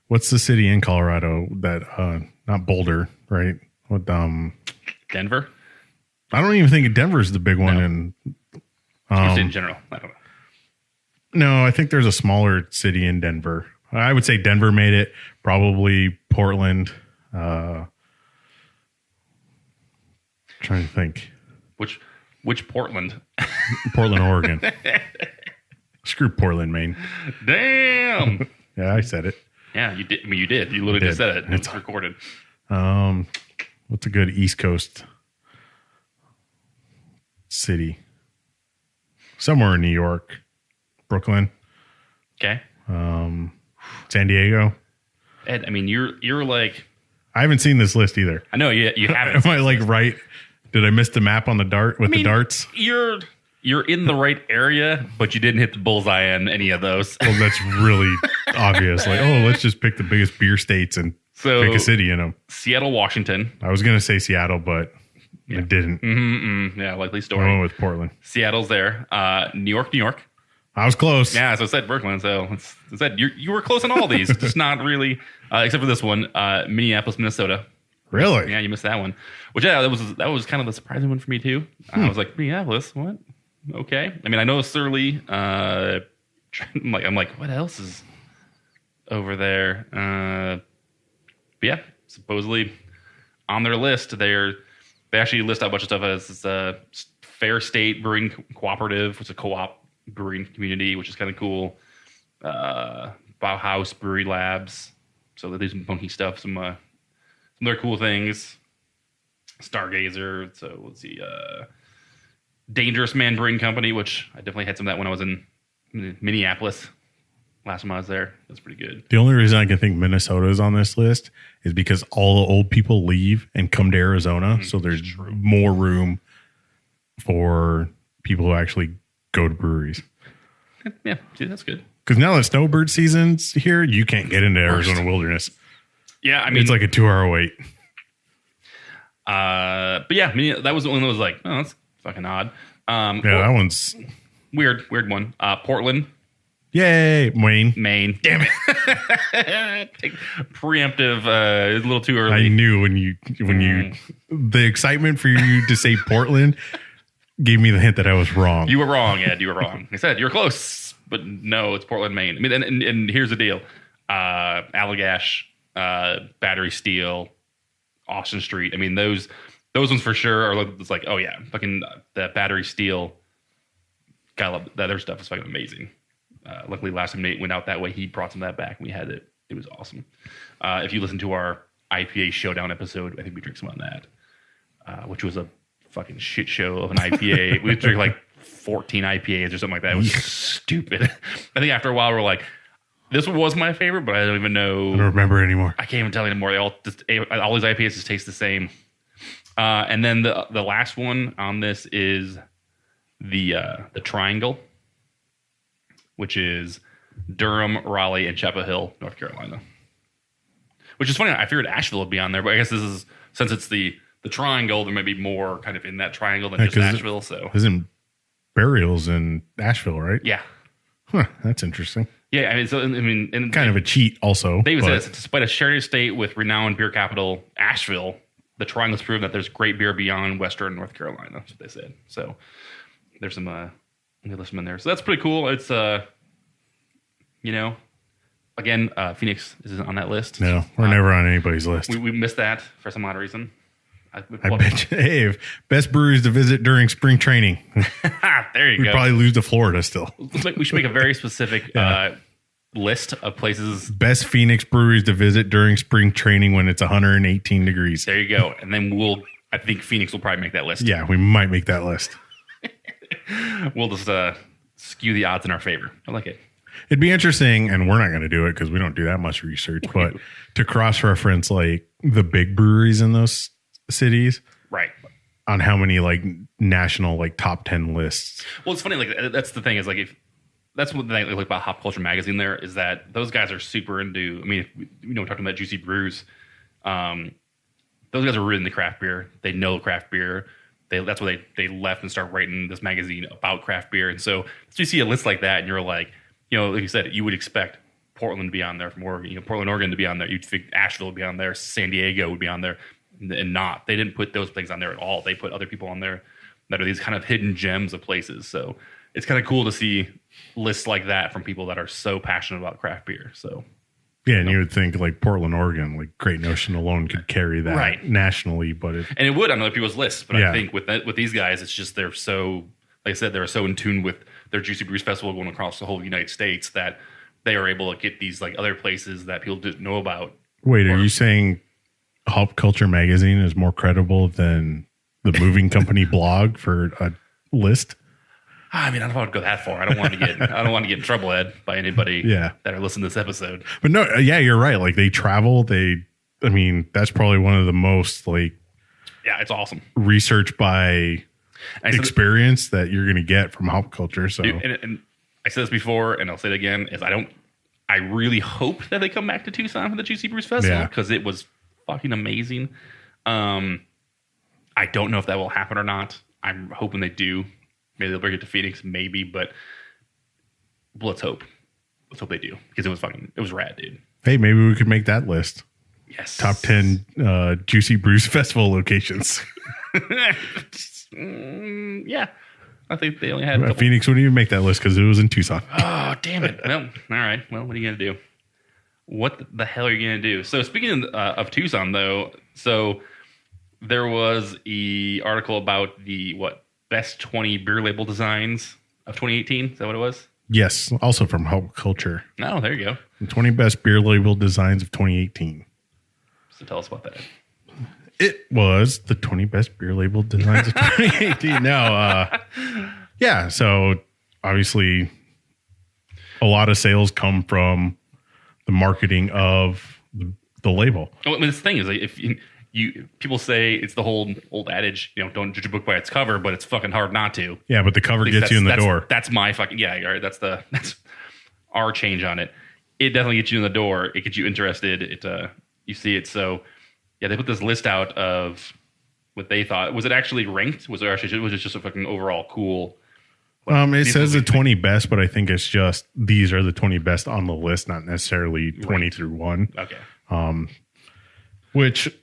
what's the city in Colorado that not Boulder, right? What Denver? I don't even think Denver's the big one. Just in general. I don't know. No, I think there's a smaller city in Denver. I would say Denver made it. Probably Portland. Trying to think. Which Portland? Portland, Oregon. Screw Portland, Maine. Damn. Yeah, I said it. Yeah, you did. I mean, you did. You literally just said it. It's recorded. What's a good East Coast city? Somewhere in New York, Brooklyn. Okay. San Diego. Ed, I mean, you're like. I haven't seen this list either. I know you haven't. Am I like right? Did I miss the map on the dart with the darts? You're in the right area, but you didn't hit the bullseye on any of those. Well, that's really obvious. Like, let's just pick the biggest beer states and pick a city in them. Seattle, Washington. I was going to say Seattle, but I didn't. Yeah, likely story. I went with Portland. Seattle's there. New York. I was close. Yeah, so I said Brooklyn. So I said you were close on all these, just not really, except for this one, Minneapolis, Minnesota. Really? Yeah, you missed that one. Which that was kind of the surprising one for me too. I was like, Minneapolis, what? Okay. I mean, I know it's early. I'm like, what else is over there? But yeah, supposedly on their list, they actually list out a bunch of stuff as a Fair State Brewing Cooperative, which is a co-op brewing community, which is kind of cool. Bauhaus Brewery Labs. So they do some funky stuff, some other cool things. Stargazer. So let's see. Dangerous Man Brewing Company, which I definitely had some of that when I was in Minneapolis. Last time I was there. That's pretty good. The only reason I can think Minnesota is on this list is because all the old people leave and come to Arizona. So there's more room for people who actually go to breweries. Yeah, see, that's good. Because now that snowbird season's here, you can't get into Arizona wilderness. Yeah, I mean, it's like a 2-hour wait. But yeah, I mean, that was the one that was like, that's fucking odd. That one's weird one. Portland, Yay, Wayne. Maine. Damn it. Preemptive, a little too early. I knew when you the excitement for you to say Portland gave me the hint that I was wrong. You were wrong, Ed. You were wrong. I said you were close, but no, it's Portland, Maine. I mean, and here's the deal: Allagash, Battery Steel, Austin Street. I mean, those ones for sure are. It's like, oh yeah, fucking that Battery Steel. Gotta love that. Their stuff is fucking amazing. Luckily, last time Nate went out that way, he brought some of that back. And we had it. It was awesome. If you listen to our IPA Showdown episode, I think we drank some on that, which was a fucking shit show of an IPA. We drank like 14 IPAs or something like that. It was stupid. I think after a while, we're like, this one was my favorite, but I don't even know. I don't remember anymore. I can't even tell you anymore. They all these IPAs just taste the same. And then the last one on this is the Triangle, which is Durham, Raleigh, and Chapel Hill, North Carolina. Which is funny. I figured Asheville would be on there, but I guess this is, since it's the Triangle, there may be more kind of in that triangle than just Asheville. So isn't Burials in Asheville, right? Yeah. Huh, that's interesting. Yeah, and kind of a cheat also. David says, despite a shared estate with renowned beer capital Asheville, the Triangle's proven that there's great beer beyond Western North Carolina. That's what they said. So there's some good listen in there. So that's pretty cool. It's again, Phoenix isn't on that list. No, we're never on anybody's list. We missed that for some odd reason. I bet you, hey, best breweries to visit during spring training. There you go. We'd probably lose to Florida still. We should make a very specific list of places. Best Phoenix breweries to visit during spring training when it's 118 degrees. There you go. And then I think Phoenix will probably make that list. Yeah, we might make that list. We'll just skew the odds in our favor. I like it. It'd be interesting, and we're not going to do it because we don't do that much research, but to cross-reference like the big breweries in those cities, right? On how many like national like top 10 lists. Well, it's funny. Like that's the thing is like that's what I like about Hop Culture Magazine. There is that those guys are super into. I mean, we're talking about Juicy Brews. Those guys are really into craft beer. They know craft beer. That's why they left and start writing this magazine about craft beer. And so you see a list like that, and you're like, like you said, you would expect Portland to be on there from Oregon, Portland, Oregon to be on there. You'd think Asheville would be on there, San Diego would be on there, and not. They didn't put those things on there at all. They put other people on there that are these kind of hidden gems of places. So it's kind of cool to see lists like that from people that are so passionate about craft beer. So yeah, and you would think like Portland, Oregon, like Great Notion alone could carry that nationally, but and it would on other people's lists. But I think with these guys, it's just they're so, like I said, they're so in tune with their Juicy Brews Festival going across the whole United States that they are able to get these like other places that people didn't know about. Wait, are you saying Hop Culture Magazine is more credible than the moving company blog for a list? I mean, I don't want to go that far. I don't want to get in trouble, Ed, by anybody that are listening to this episode. But no, yeah, you're right. Like they travel. That's probably one of the most like, it's awesome research by experience that you're going to get from Hop Culture. So, and I said this before, and I'll say it again: is I really hope that they come back to Tucson for the Juicy Brews Festival because it was fucking amazing. I don't know if that will happen or not. I'm hoping they do. Maybe they'll bring it to Phoenix, maybe, but let's hope. Let's hope they do because it was rad, dude. Hey, maybe we could make that list. Yes. Top 10 Juicy Brews Festival locations. Yeah. I think they only had Phoenix wouldn't even make that list because it was in Tucson. Oh, damn it. Well, all right. Well, what are you going to do? What the hell are you going to do? So speaking of Tucson, though, so there was an article about the, best 20 beer label designs of 2018. Is that what it was? Yes. Also from Hop Culture. Oh, there you go. The 20 best beer label designs of 2018. So tell us about that. It was the 20 best beer label designs of 2018. Yeah. So obviously a lot of sales come from the marketing of the label. Well, I mean, this thing is like, if people say it's the whole old adage, don't judge a book by its cover, but it's fucking hard not to. Yeah, but the cover gets you in the door. That's my fucking all right. That's our change on it. It definitely gets you in the door. It gets you interested. You see it. So yeah, they put this list out of what they thought. Was it actually ranked? Was it just a fucking overall cool It says the 20 best, but I think it's just these are the 20 best on the list, not necessarily 20 through 1. Okay. Which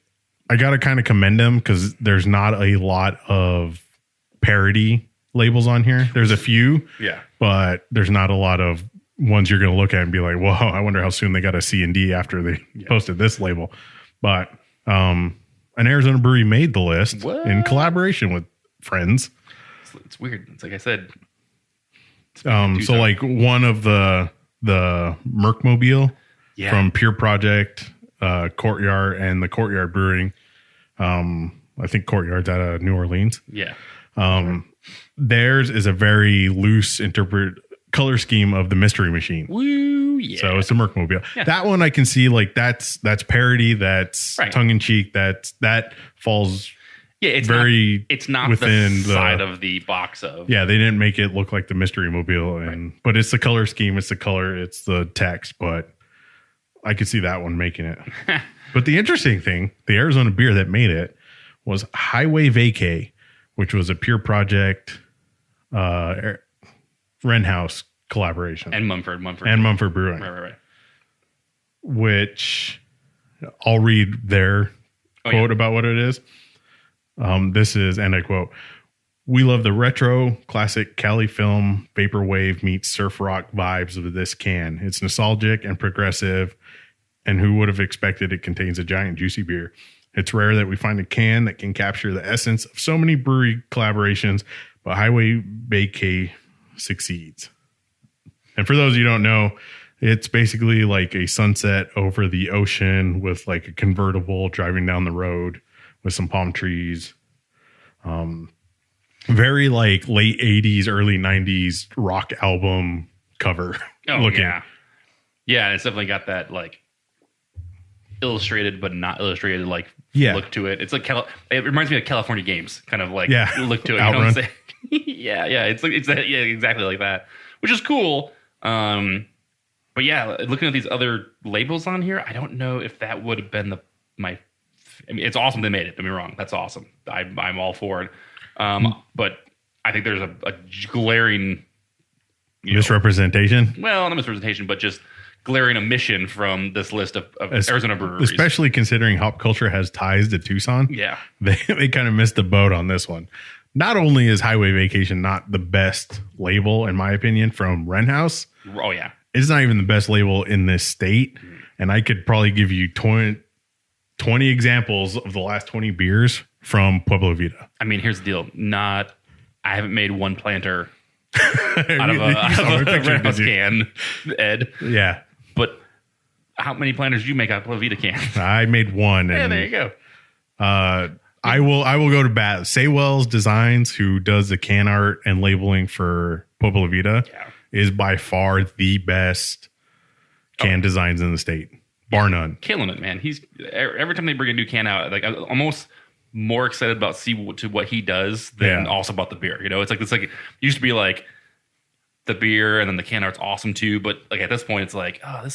I got to kind of commend them because there's not a lot of parody labels on here. There's a few, but there's not a lot of ones you're going to look at and be like, "Whoa, I wonder how soon they got a C and D after they posted this label." But an Arizona brewery made the list in collaboration with friends. It's weird. It's like I said. So like one of the Mercmobile from Pure Project, Courtyard, and the Courtyard Brewing. I think Courtyard's out of New Orleans. Yeah. Theirs is a very loose color scheme of the Mystery Machine. Woo, yeah. So it's a Mercmobile. Yeah. That one I can see like that's parody, that's tongue in cheek, that falls. Yeah, it's not within the side of the box of. Yeah, they didn't make it look like the Mystery Mobile, but it's the color scheme, it's the color, it's the text. But I could see that one making it. But the interesting thing, the Arizona beer that made it was Highway Vacay, which was a Pure Project Wren House collaboration. And Mumford Brewing. Right. Which I'll read their quote about what it is. This is, and I quote, "We love the retro, classic Cali film, vaporwave meets surf rock vibes of this can. It's nostalgic and progressive, and who would have expected it contains a giant juicy beer? It's rare that we find a can that can capture the essence of so many brewery collaborations, but Highway Vacay succeeds." And for those of you who don't know, it's basically like a sunset over the ocean with like a convertible driving down the road with some palm trees. Very like late 80s, early 90s rock album cover looking. Yeah, it's definitely got that like illustrated but not illustrated like look to it. It's like it reminds me of California Games kind of like look to it. You know what I'm saying? yeah, it's exactly like that, which is cool. But yeah, looking at these other labels on here, I don't know if that would have been I mean, it's awesome they made it. Don't get me wrong. That's awesome. I'm all for it. But I think there's a glaring misrepresentation. Not misrepresentation, but just glaring omission from this list of Arizona breweries. Especially considering hop culture has ties to Tucson. Yeah. They kind of missed the boat on this one. Not only is Highway Vacation not the best label, in my opinion, from Wren House. Oh, yeah. It's not even the best label in this state. And I could probably give you 20 examples of the last 20 beers from Pueblo Vita. I mean, here's the deal. I haven't made one planter out of a Wren House can, Ed. Yeah. But how many planters do you make out of Pueblo Vita cans? I made one. Yeah, there you go. I will go to bat. Saywell's Designs, who does the can art and labeling for Pueblo Vita, is by far the best can designs in the state. Bar none. Killing it, man. He's every time they bring a new can out, like I'm almost more excited about what he does than also about the beer. You know, it's like it used to be like the beer and then the can art's awesome too, but like at this point it's like, I'm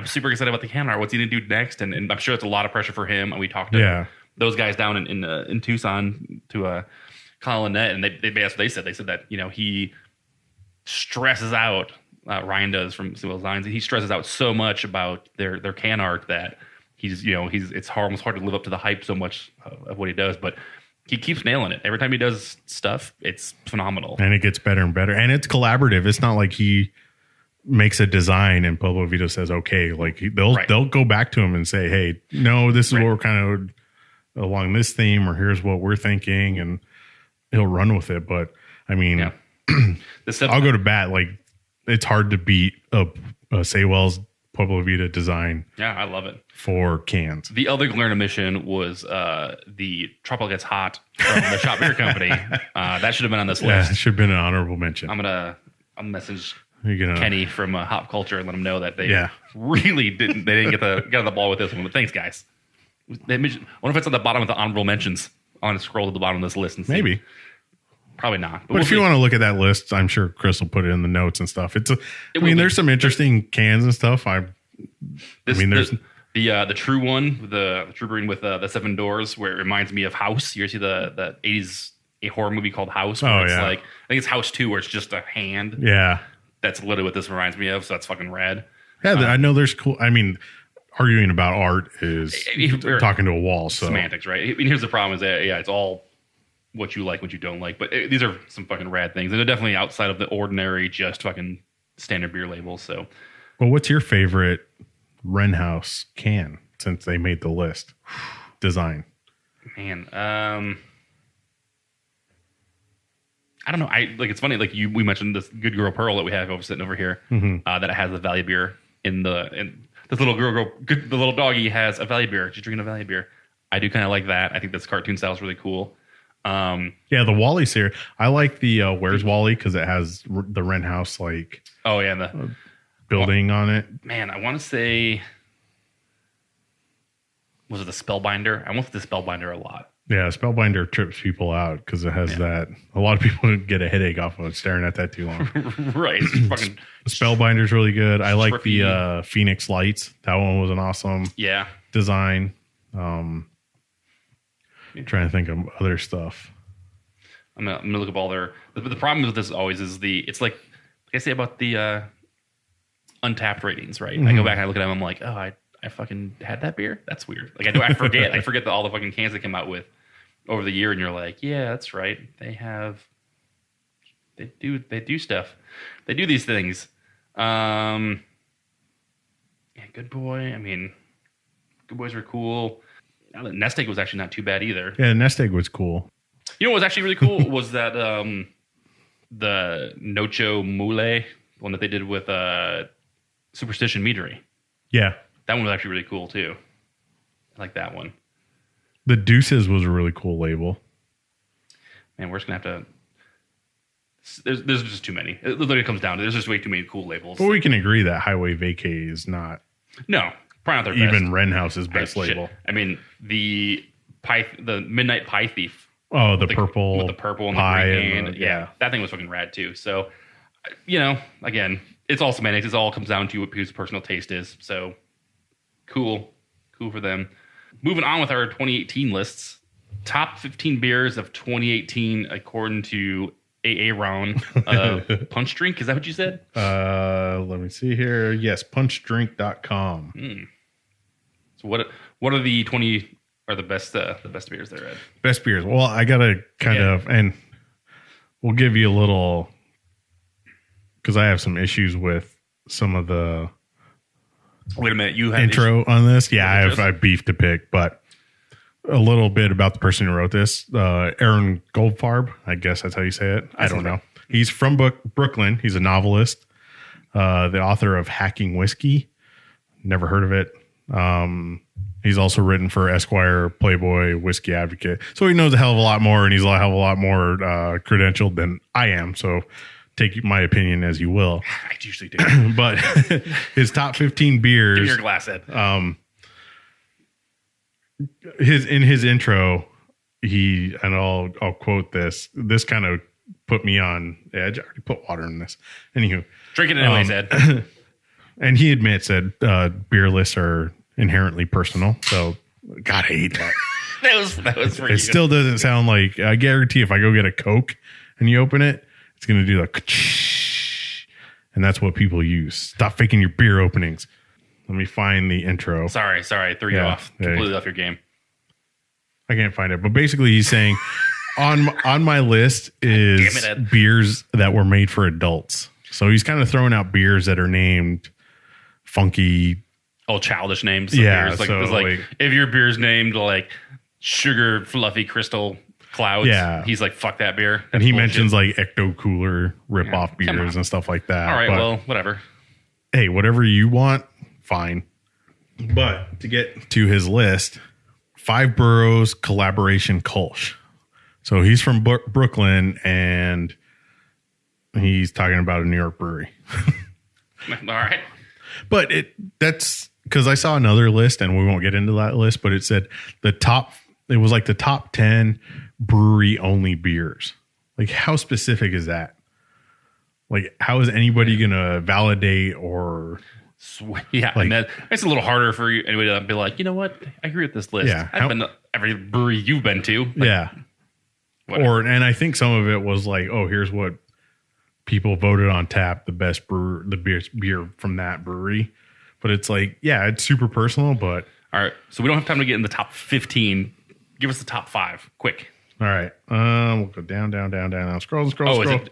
super excited about the can art. What's he gonna do next? And I'm sure it's a lot of pressure for him. And we talked to those guys down in Tucson to Colin Net, and they said that, you know, he stresses out. Ryan does from Saywell's Designs. He stresses out so much about their can art that it's almost hard to live up to the hype so much of what he does, but he keeps nailing it. Every time he does stuff, it's phenomenal. And it gets better and better. And it's collaborative. It's not like he makes a design and Pueblo Vita says, okay, like they'll go back to him and say, hey, no, this is what we're kind of along this theme, or here's what we're thinking. And he'll run with it. But I mean, I'll go to bat. Like, it's hard to beat a Saywell's Pueblo Vita design. Yeah, I love it. For cans. The other glaring omission was the Tropical Gets Hot from the Shop Beer Company. That should have been on this list. Yeah, it should have been an honorable mention. I'll message Kenny from Hop Culture and let him know that they really didn't get on the ball with this one. But thanks, guys. I wonder if it's at the bottom of the honorable mentions. I want to scroll to the bottom of this list and see. Maybe. Probably not. But if you want to look at that list, I'm sure Chris will put it in the notes and stuff. There's some interesting cans and stuff. There's the true one, the true brewing with the 7 doors, where it reminds me of House. You see the 80s a horror movie called House. Where it's like, I think it's House 2, where it's just a hand. Yeah. That's literally what this reminds me of. So that's fucking rad. Yeah, I know there's cool. I mean, arguing about art is talking to a wall. So semantics, right? I mean, here's the problem: is that it's all what you like, what you don't like. But these are some fucking rad things. They're definitely outside of the ordinary, just fucking standard beer labels. So, well, what's your favorite Wren House can since they made the list? Design, man. I don't know. It's funny. Like we mentioned this Good Girl Pearl that we have sitting over here. That it has a Valley beer in this little the little doggy has a Valley beer. She's drinking a Valley beer. I do kind of like that. I think this cartoon style is really cool. Yeah, the Wally's here. I like the Where's Wally because it has the Wren House the building on it. Man, I want to say, was it the Spellbinder? I went with the Spellbinder a lot. Yeah, Spellbinder trips people out because it has that. A lot of people get a headache off of it staring at that too long. Right. Fucking Spellbinder's really good. I like the Phoenix Lights. That one was an awesome design. Trying to think of other stuff. I'm gonna look up all their. But the problem with this always is it's like I say about the Untapped ratings, right? I go back and I look at them. I'm like, oh, I fucking had that beer. That's weird. Like I forget. I forget all the fucking cans they come out with over the year, and you're like, yeah, that's right. They do stuff. They do these things. Yeah, Good Boy. I mean, Good Boys were cool. Nest Egg was actually not too bad either. Yeah, Nest Egg was cool. You know what was actually really cool was that the Nocho Mule one that they did with Superstition Meadery. Yeah. That one was actually really cool too. I like that one. The Deuces was a really cool label. Man, we're just gonna have to. There's just too many. It literally comes down to there's just way too many cool labels. But we can agree that Highway Vacay is not. No, probably not their best. Even Wren House's best label. I mean the Midnight Pie Thief. Oh, the purple with the purple and pie the green hand. Yeah, that thing was fucking rad too. So, again, it's all semantics. It all comes down to what people's personal taste is. So, cool for them. Moving on with our 2018 lists. Top 15 beers of 2018 according to AA Ron. Punch Drink, is that what you said? Let me see here. Yes, punchdrink.com. So what are the 20 are the best beers there, Ed? Best beers. Well, I gotta kind of, and we'll give you a little, because I have some issues with some of the. Wait a minute, you have intro on this? Yeah, I have beef to pick, but a little bit about the person who wrote this, Aaron Goldfarb. I guess that's how you say it. I don't know. He's from Brooklyn. He's a novelist, the author of Hacking Whiskey. Never heard of it. He's also written for Esquire, Playboy, Whiskey Advocate. So he knows a hell of a lot more, and he's a hell of a lot more credentialed than I am. So take my opinion as you will. I usually do. But his top 15 beers. Give me your glass, Ed. In his intro, and I'll quote this. This kind of put me on edge. I already put water in this. Anywho. Drink it anyways, Ed. And he admits that beer lists are inherently personal. So, God, I hate that. that was for It still doesn't sound like, I guarantee if I go get a Coke and you open it, it's going to do like, and that's what people use. Stop faking your beer openings. Let me find the intro. Sorry. I threw you off. Completely off your game. I can't find it. But basically he's saying on my list is beers that were made for adults. So he's kind of throwing out beers that are named funky, childish names. Yeah. Beers. Like if your beer's named like Sugar Fluffy Crystal Clouds, he's like, fuck that beer. That's and he bullshit. mentions like Ecto Cooler rip-off beers and stuff like that. All right, well, whatever. Hey, whatever you want, fine. But to get to his list, 5 Boroughs Collaboration Kolsch. So he's from Brooklyn, and he's talking about a New York brewery. All right. But that's because I saw another list, and we won't get into that list, but it said it was like the top 10 brewery only beers. Like, how specific is that? Like, how is anybody going to validate or... Yeah, like, and it's a little harder for anybody to be like, you know what? I agree with this list. Yeah. I've been to every brewery you've been to. Yeah. Whatever. And I think some of it was like, oh, here's what people voted on tap, the best beer from that brewery. But it's like, yeah, it's super personal, but All right. So we don't have time to get in the top 15. Give us the top 5. Quick. all right. We'll go down, scroll.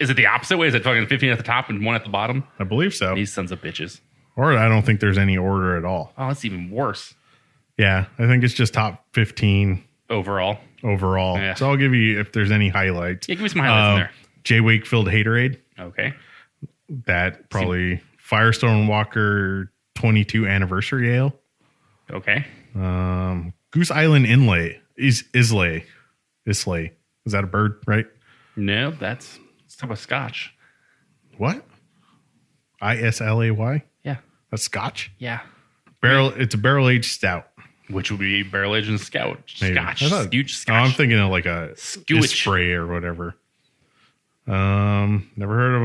Is it the opposite way? Is it fucking 15 at the top and 1 at the bottom? I believe so. These sons of bitches. Or I don't think there's any order at all. Oh, that's even worse. Yeah, I think it's just top 15 Overall. Yeah. So I'll give you, if there's any highlights. Yeah, give me some highlights in there. J. Wakefield Haterade. Okay. That probably Firestone Walker 22 Anniversary Ale. Okay. Goose Island Inlay. Islay. Is that a bird, right? No, that's some of scotch. What? Islay? Yeah. That's Scotch? Yeah. It's a barrel-aged stout. Which would be barrel aged and scotch. Maybe. Scotch. Huge Scotch. I'm thinking of like a Scotch. spray or whatever. Never heard of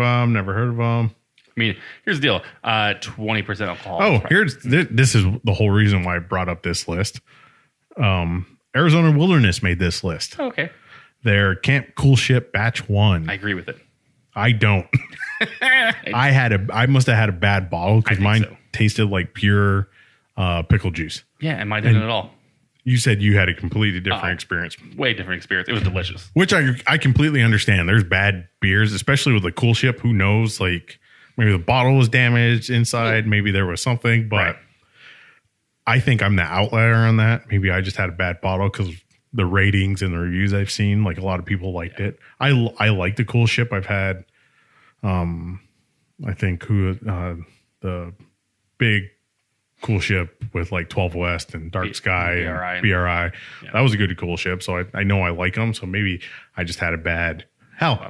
them. I mean, here's the deal. 20% alcohol. Oh, this is the whole reason why I brought up this list. Arizona Wilderness made this list. Okay. Their Camp Cool Ship Batch 1. I agree with it. I don't. I must have had a bad bottle because mine tasted like pure pickle juice. Yeah, and mine didn't at all. You said you had a completely different experience. Way different experience. It was delicious. Which I completely understand. There's bad beers, especially with the Cool Ship. Who knows? Like maybe the bottle was damaged inside. Maybe there was something. But Right. I think I'm the outlier on that. Maybe I just had a bad bottle because the ratings and the reviews I've seen, like a lot of people liked it. I like the Cool Ship. I've had, I think the big Cool Ship with like 12 West and Dark Sky and BRI. Yeah. That was a good Cool Ship. So I know I like them. So maybe I just had a bad,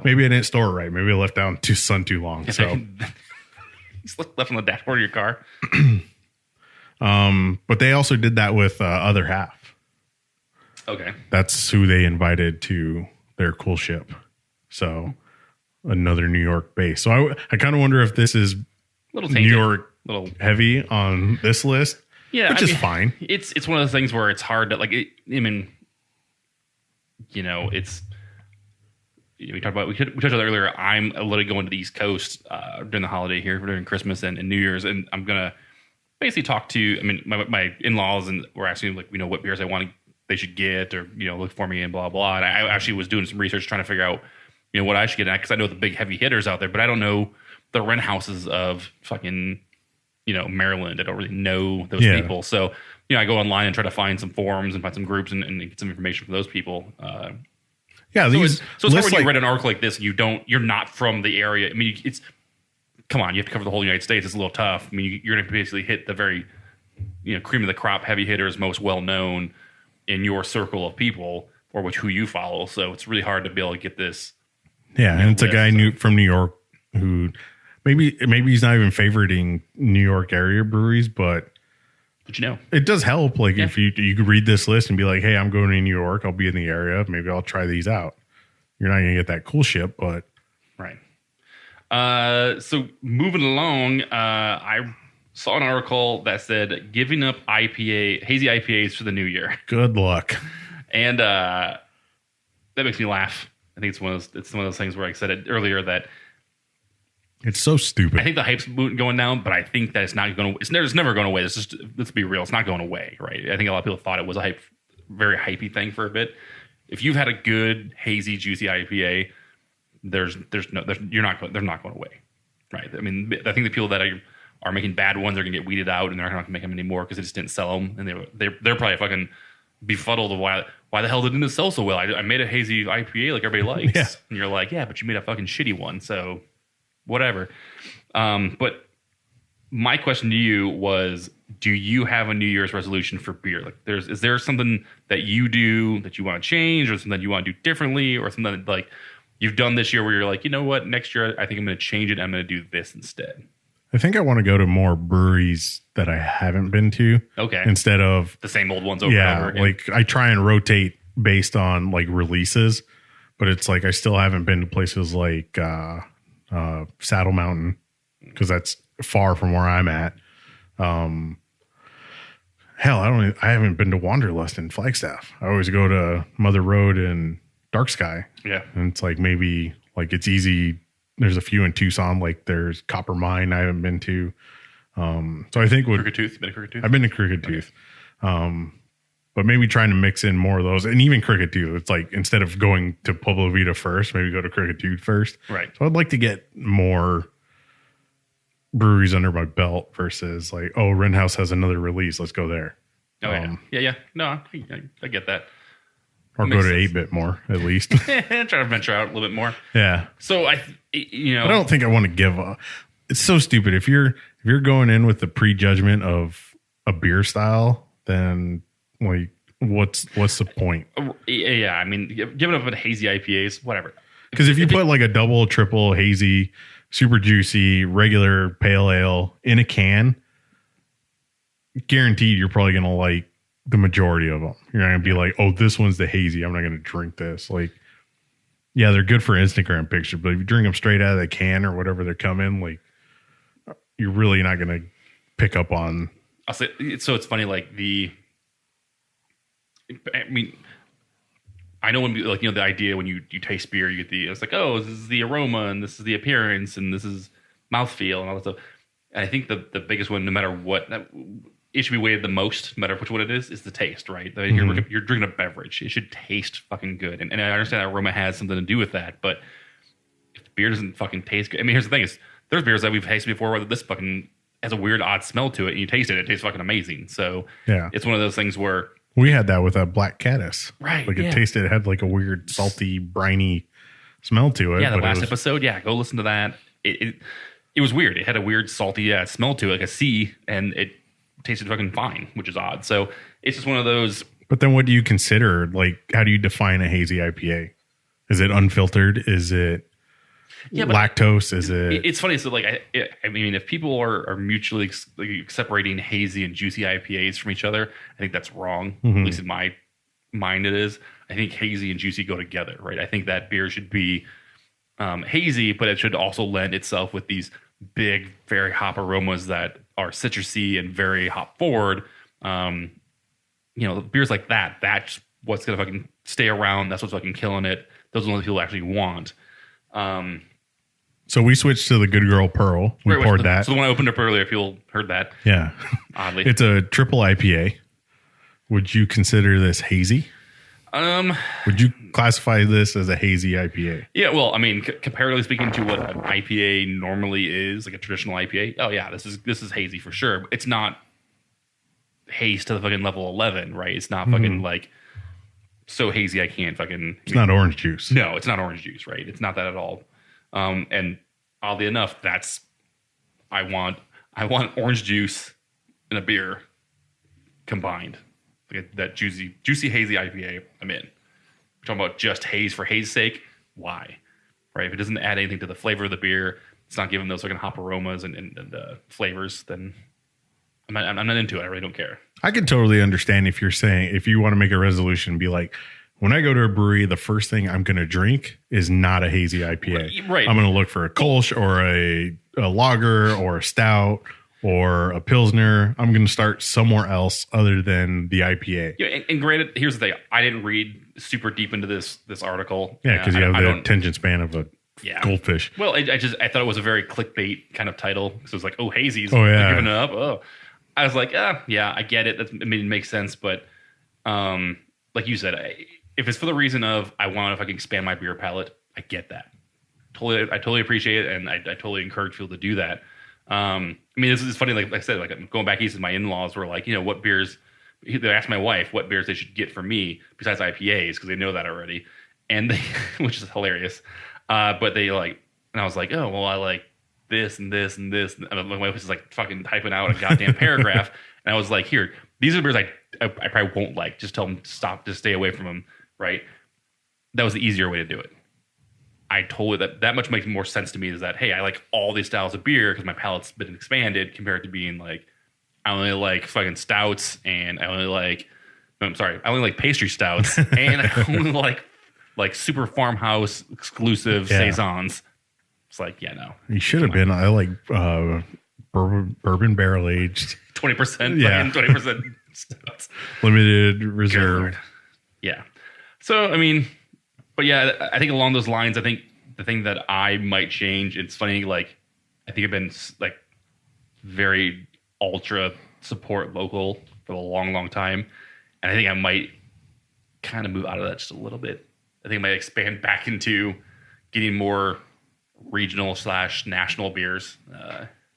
maybe I didn't store it right. Maybe I left down sun too long. So you left on the dashboard of your car. But they also did that with Other Half. Okay. That's who they invited to their Cool Ship. So another New York base. So I kind of wonder if this is Little New York heavy on this list. Yeah, which is fine. It's one of those things where it's hard to like. We touched about it earlier. I'm literally going to the East Coast during the holiday here, during Christmas and New Year's, and I'm gonna basically talk to. My in-laws, and we're asking like what beers they should get, or look for me and blah blah. And I actually was doing some research trying to figure out what I should get because I know the big heavy hitters out there, but I don't know the Wren houses of fucking Maryland. I don't really know those people, so I go online and try to find some forums and find some groups and get some information from those people. So it's hard when you read an article like this and you're not from the area. I mean, come on, you have to cover the whole United States. It's a little tough. I mean, you're going to basically hit the very cream of the crop heavy hitters, most well known in your circle of people or who you follow. So it's really hard to be able to get this. Yeah, and it's a guy from New York who maybe he's not even favoriting New York area breweries, but it does help. Like if you could read this list and be like, hey, I'm going to New York, I'll be in the area, maybe I'll try these out. You're not going to get that Cool Ship, but right. So moving along, I saw an article that said giving up hazy IPAs for the new year. Good luck. And that makes me laugh. I think it's one of those things where I said it earlier that it's so stupid. I think the hype's going down, but I think that it's never going away. Let's be real. It's not going away, right? I think a lot of people thought it was a very hypey thing for a bit. If you've had a good hazy, juicy IPA, they're not going away, right? I mean, I think the people that are making bad ones are going to get weeded out, and they're not going to make them anymore because they just didn't sell them, and they're probably fucking befuddled of why the hell didn't it sell so well? I made a hazy IPA like everybody likes, and you're like, yeah, but you made a fucking shitty one, so whatever. But my question to you was, do you have a New Year's resolution for beer? Like, is there something that you do that you want to change, or something that you want to do differently, or something that, like, you've done this year where you're like, you know what, next year I think I'm going to change it. I'm going to do this instead. I think I want to go to more breweries that I haven't been to. Okay. Instead of the same old ones over and over again. Like I try and rotate based on like releases, but it's like I still haven't been to places like Saddle Mountain because that's far from where I'm at. Hell, I haven't been to Wanderlust in Flagstaff. I always go to Mother Road and Dark Sky. Yeah. And it's like maybe like it's easy. There's a few in Tucson, like there's Copper Mine I haven't been to. So I think Crooked Tooth. You been to Crooked Tooth? I've been to Crooked Tooth. But maybe trying to mix in more of those, and even Crooked Tooth. It's like instead of going to Pueblo Vita first, maybe go to Crooked Tooth first. Right. So I'd like to get more breweries under my belt versus like, oh, Wren House has another release. Let's go there. Oh, yeah. No, I get that. Or go to 8-bit more, at least. Try to venture out a little bit more. Yeah. So But I don't think I want to give up. It's so stupid. If you're going in with the prejudgment of a beer style, then like what's the point? Yeah, I mean, giving up on hazy IPAs, whatever. Because if you put like a double, triple, hazy, super juicy, regular pale ale in a can, guaranteed you're probably going to like the majority of them. You're not going to be like, oh, this one's the hazy. I'm not going to drink this. Like, yeah, they're good for Instagram picture, but if you drink them straight out of the can or whatever they come in, like, you're really not going to pick up on. I'll say, so it's funny, like I know when like, the idea when you taste beer, you get it's like, oh, this is the aroma and this is the appearance and this is mouthfeel and all that stuff. And I think the biggest one, no matter what, it should be weighted the most, no matter which one it is the taste, right? You're drinking a beverage. It should taste fucking good. And I understand that aroma has something to do with that, but if beer doesn't fucking taste good. I mean, here's the thing is there's beers that we've tasted before where this fucking has a weird, odd smell to it, and you taste it tastes fucking amazing. So yeah, it's one of those things where we had that with a Black Caddis. Right. Like it had like a weird, salty, briny smell to it. Yeah, the last episode. Yeah, go listen to that. It was weird. It had a weird, salty smell to it, like a C, and it tasted fucking fine, which is odd. So it's just one of those. But then what do you consider? Like, how do you define a hazy IPA? Is it unfiltered? Is it lactose? Is it? It's funny. So, like, I mean, if people are mutually separating hazy and juicy IPAs from each other, I think that's wrong. Mm-hmm. At least in my mind, it is. I think hazy and juicy go together, right? I think that beer should be hazy, but it should also lend itself with these big, very hop aromas that are citrusy and very hop forward. Beers like that, that's what's going to fucking stay around. That's what's fucking killing it. Those are the ones people actually want. So we switched to the Good Girl Pearl. We poured that. So the one I opened up earlier, if you heard that. Yeah. Oddly. It's a triple IPA. Would you consider this hazy? Would you classify this as a hazy IPA? Yeah, well, I mean, comparatively speaking to what an IPA normally is, like a traditional IPA, oh yeah, this is hazy for sure. It's not haze to the fucking level 11, right? It's not fucking like so hazy I can't fucking. It's not orange juice. No, it's not orange juice, right? It's not that at all. And oddly enough, I want orange juice and a beer combined. Like that juicy hazy IPA, I'm in. We're talking about just haze for haze's sake. Why? Right? If it doesn't add anything to the flavor of the beer, it's not giving those fucking hop aromas and flavors, then I'm not into it. I really don't care. I can totally understand if you want to make a resolution and be like, when I go to a brewery, the first thing I'm going to drink is not a hazy IPA. Right. I'm going to look for a Kolsch or a lager or a stout or a Pilsner. I'm going to start somewhere else other than the IPA. Yeah, and granted, here's the thing. I didn't read super deep into this article. Yeah, because you have the attention span of a goldfish. Well, I thought it was a very clickbait kind of title. So it was like, oh, hazy's giving it up. Oh, I was like, yeah, I get it. It makes sense. But like you said, if it's for the reason of I want to fucking expand my beer palate, I get that. I totally appreciate it, and I totally encourage people to do that. I mean, this is funny. Like I said, like I'm going back east, and my in-laws were like, what beers? They asked my wife what beers they should get for me besides IPAs because they know that already, and which is hilarious. But they and I was like, oh well, I like this and this and this. And my wife was like fucking typing out a goddamn paragraph, and I was like, here, these are beers I probably won't like. Just tell them to stop, just stay away from them. Right? That was the easier way to do it. I told it that much makes more sense to me is that, hey, I like all these styles of beer because my palate's been expanded compared to being like, I only like fucking stouts and I only like pastry stouts and I only like super farmhouse exclusive saisons. It's like, yeah, no. You should have been. I like bourbon barrel aged. 20%. Yeah. 20% stouts. Limited reserve. Yeah. So, I mean, But yeah, I think along those lines, I think the thing that I might change, it's funny, like, I think I've been like very ultra support local for a long, long time. And I think I might kind of move out of that just a little bit. I think I might expand back into getting more regional / national beers.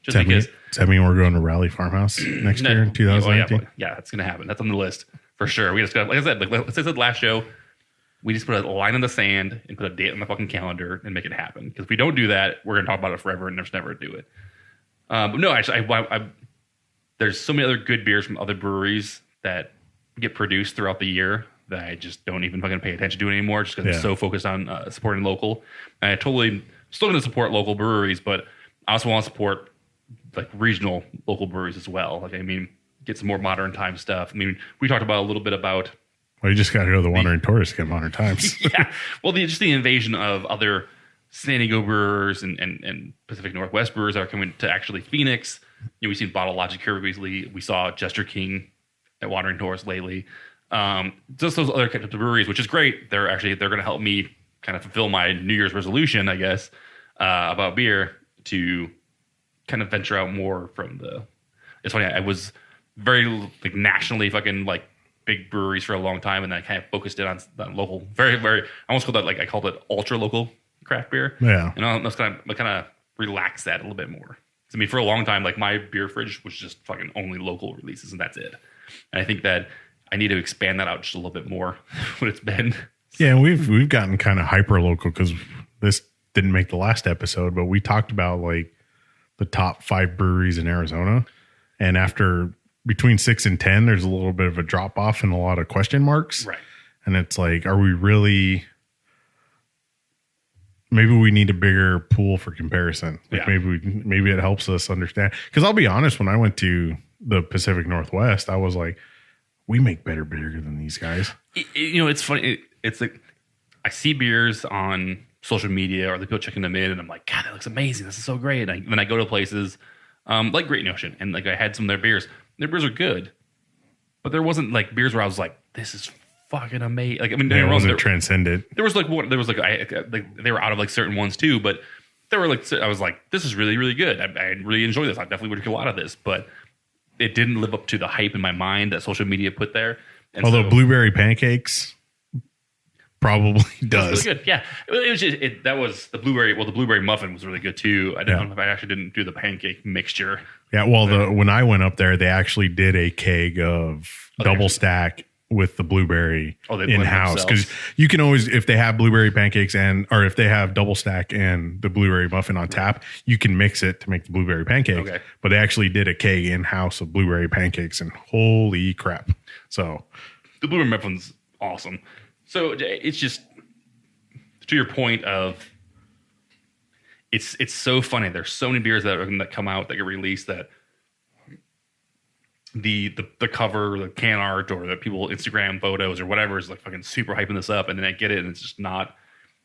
Just because. Does that mean we're going to Raleigh Farmhouse next year in 2019? Yeah, that's going to happen. That's on the list for sure. We just got, like I said, like I said last show, we just put a line in the sand and put a date on the fucking calendar and make it happen. Because if we don't do that, we're going to talk about it forever and just never do it. But no, actually, there's so many other good beers from other breweries that get produced throughout the year that I just don't even fucking pay attention to anymore, just because I'm so focused on supporting local. And I totally still going to support local breweries, but I also want to support like regional local breweries as well. Like, I mean, get some more modern time stuff. I mean, we talked about a little bit about. Well, you just got to go to the Wandering Tourist to get modern times. Yeah. Well, just the invasion of other San Diego brewers and Pacific Northwest brewers are coming to actually Phoenix. You know, we've seen Bottle Logic here recently. We saw Jester King at Wandering Tourist lately. Just those other types of breweries, which is great. They're going to help me kind of fulfill my New Year's resolution, I guess, about beer, to kind of venture out more from the. It's funny. I was very like nationally fucking like big breweries for a long time, and then I kind of focused it on local, very, very. I almost called that, like, I called it ultra local craft beer. Yeah, and I was kind of relax that a little bit more. I mean, for a long time, like, my beer fridge was just fucking only local releases, and that's it. And I think that I need to expand that out just a little bit more. What it's been. Yeah, and we've gotten kind of hyper local because this didn't make the last episode, but we talked about like the top 5 breweries in Arizona, and after between 6 and 10, there's a little bit of a drop off and a lot of question marks. Right. And it's like, are we really? Maybe we need a bigger pool for comparison. Like maybe it helps us understand. Because I'll be honest, when I went to the Pacific Northwest, I was like, we make better beer than these guys. It's funny. It's like I see beers on social media or the people checking them in, and I'm like, God, that looks amazing. This is so great. And then I go to places like Great Notion, and like I had some of their beers. Their beers are good, but there wasn't like beers where I was like, this is fucking amazing. Like, I mean, it wasn't transcendent. There was like they were out of like certain ones too, but there were like, I was like, this is really, really good. I really enjoy this. I definitely would drink a lot of this, but it didn't live up to the hype in my mind that social media put there. And although blueberry pancakes probably does. Really good. Yeah. It was just, that was the blueberry. Well, the blueberry muffin was really good too. I don't know if I actually didn't do the pancake mixture. Yeah. Well, when I went up there, they actually did a keg of double stack with the blueberry in-house, because you can always, if they have blueberry pancakes or if they have double stack and the blueberry muffin on tap, you can mix it to make the blueberry pancakes. Okay. But they actually did a keg in-house of blueberry pancakes, and holy crap. So the blueberry muffin's awesome. So it's just, to your point of, it's so funny. There's so many beers that come out that get released that the cover, the can art, or the people Instagram photos or whatever is like fucking super hyping this up, and then I get it and it's just not,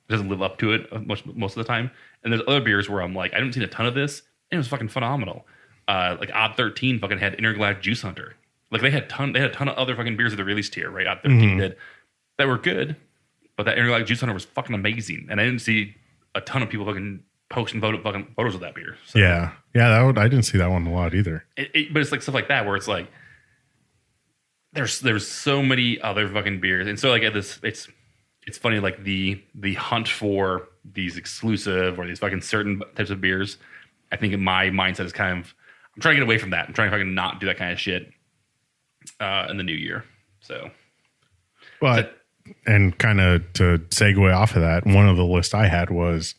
it doesn't live up to it most of the time. And there's other beers where I'm like, I haven't seen a ton of this, and it was fucking phenomenal. Like Odd 13 fucking had Interglad Juice Hunter. Like they had a ton of other fucking beers that they released here, right? Odd 13 did, that were good, but that Interglad Juice Hunter was fucking amazing, and I didn't see a ton of people fucking posting fucking photos of that beer. So, yeah, I didn't see that one a lot either. But it's like stuff like that where it's like there's so many other fucking beers, and so like at this, it's funny, like the hunt for these exclusive or these fucking certain types of beers. I think in my mindset is kind of, I'm trying to get away from that. I'm trying to fucking not do that kind of shit in the new year. So, but and kind of to segue off of that, one of the lists I had was,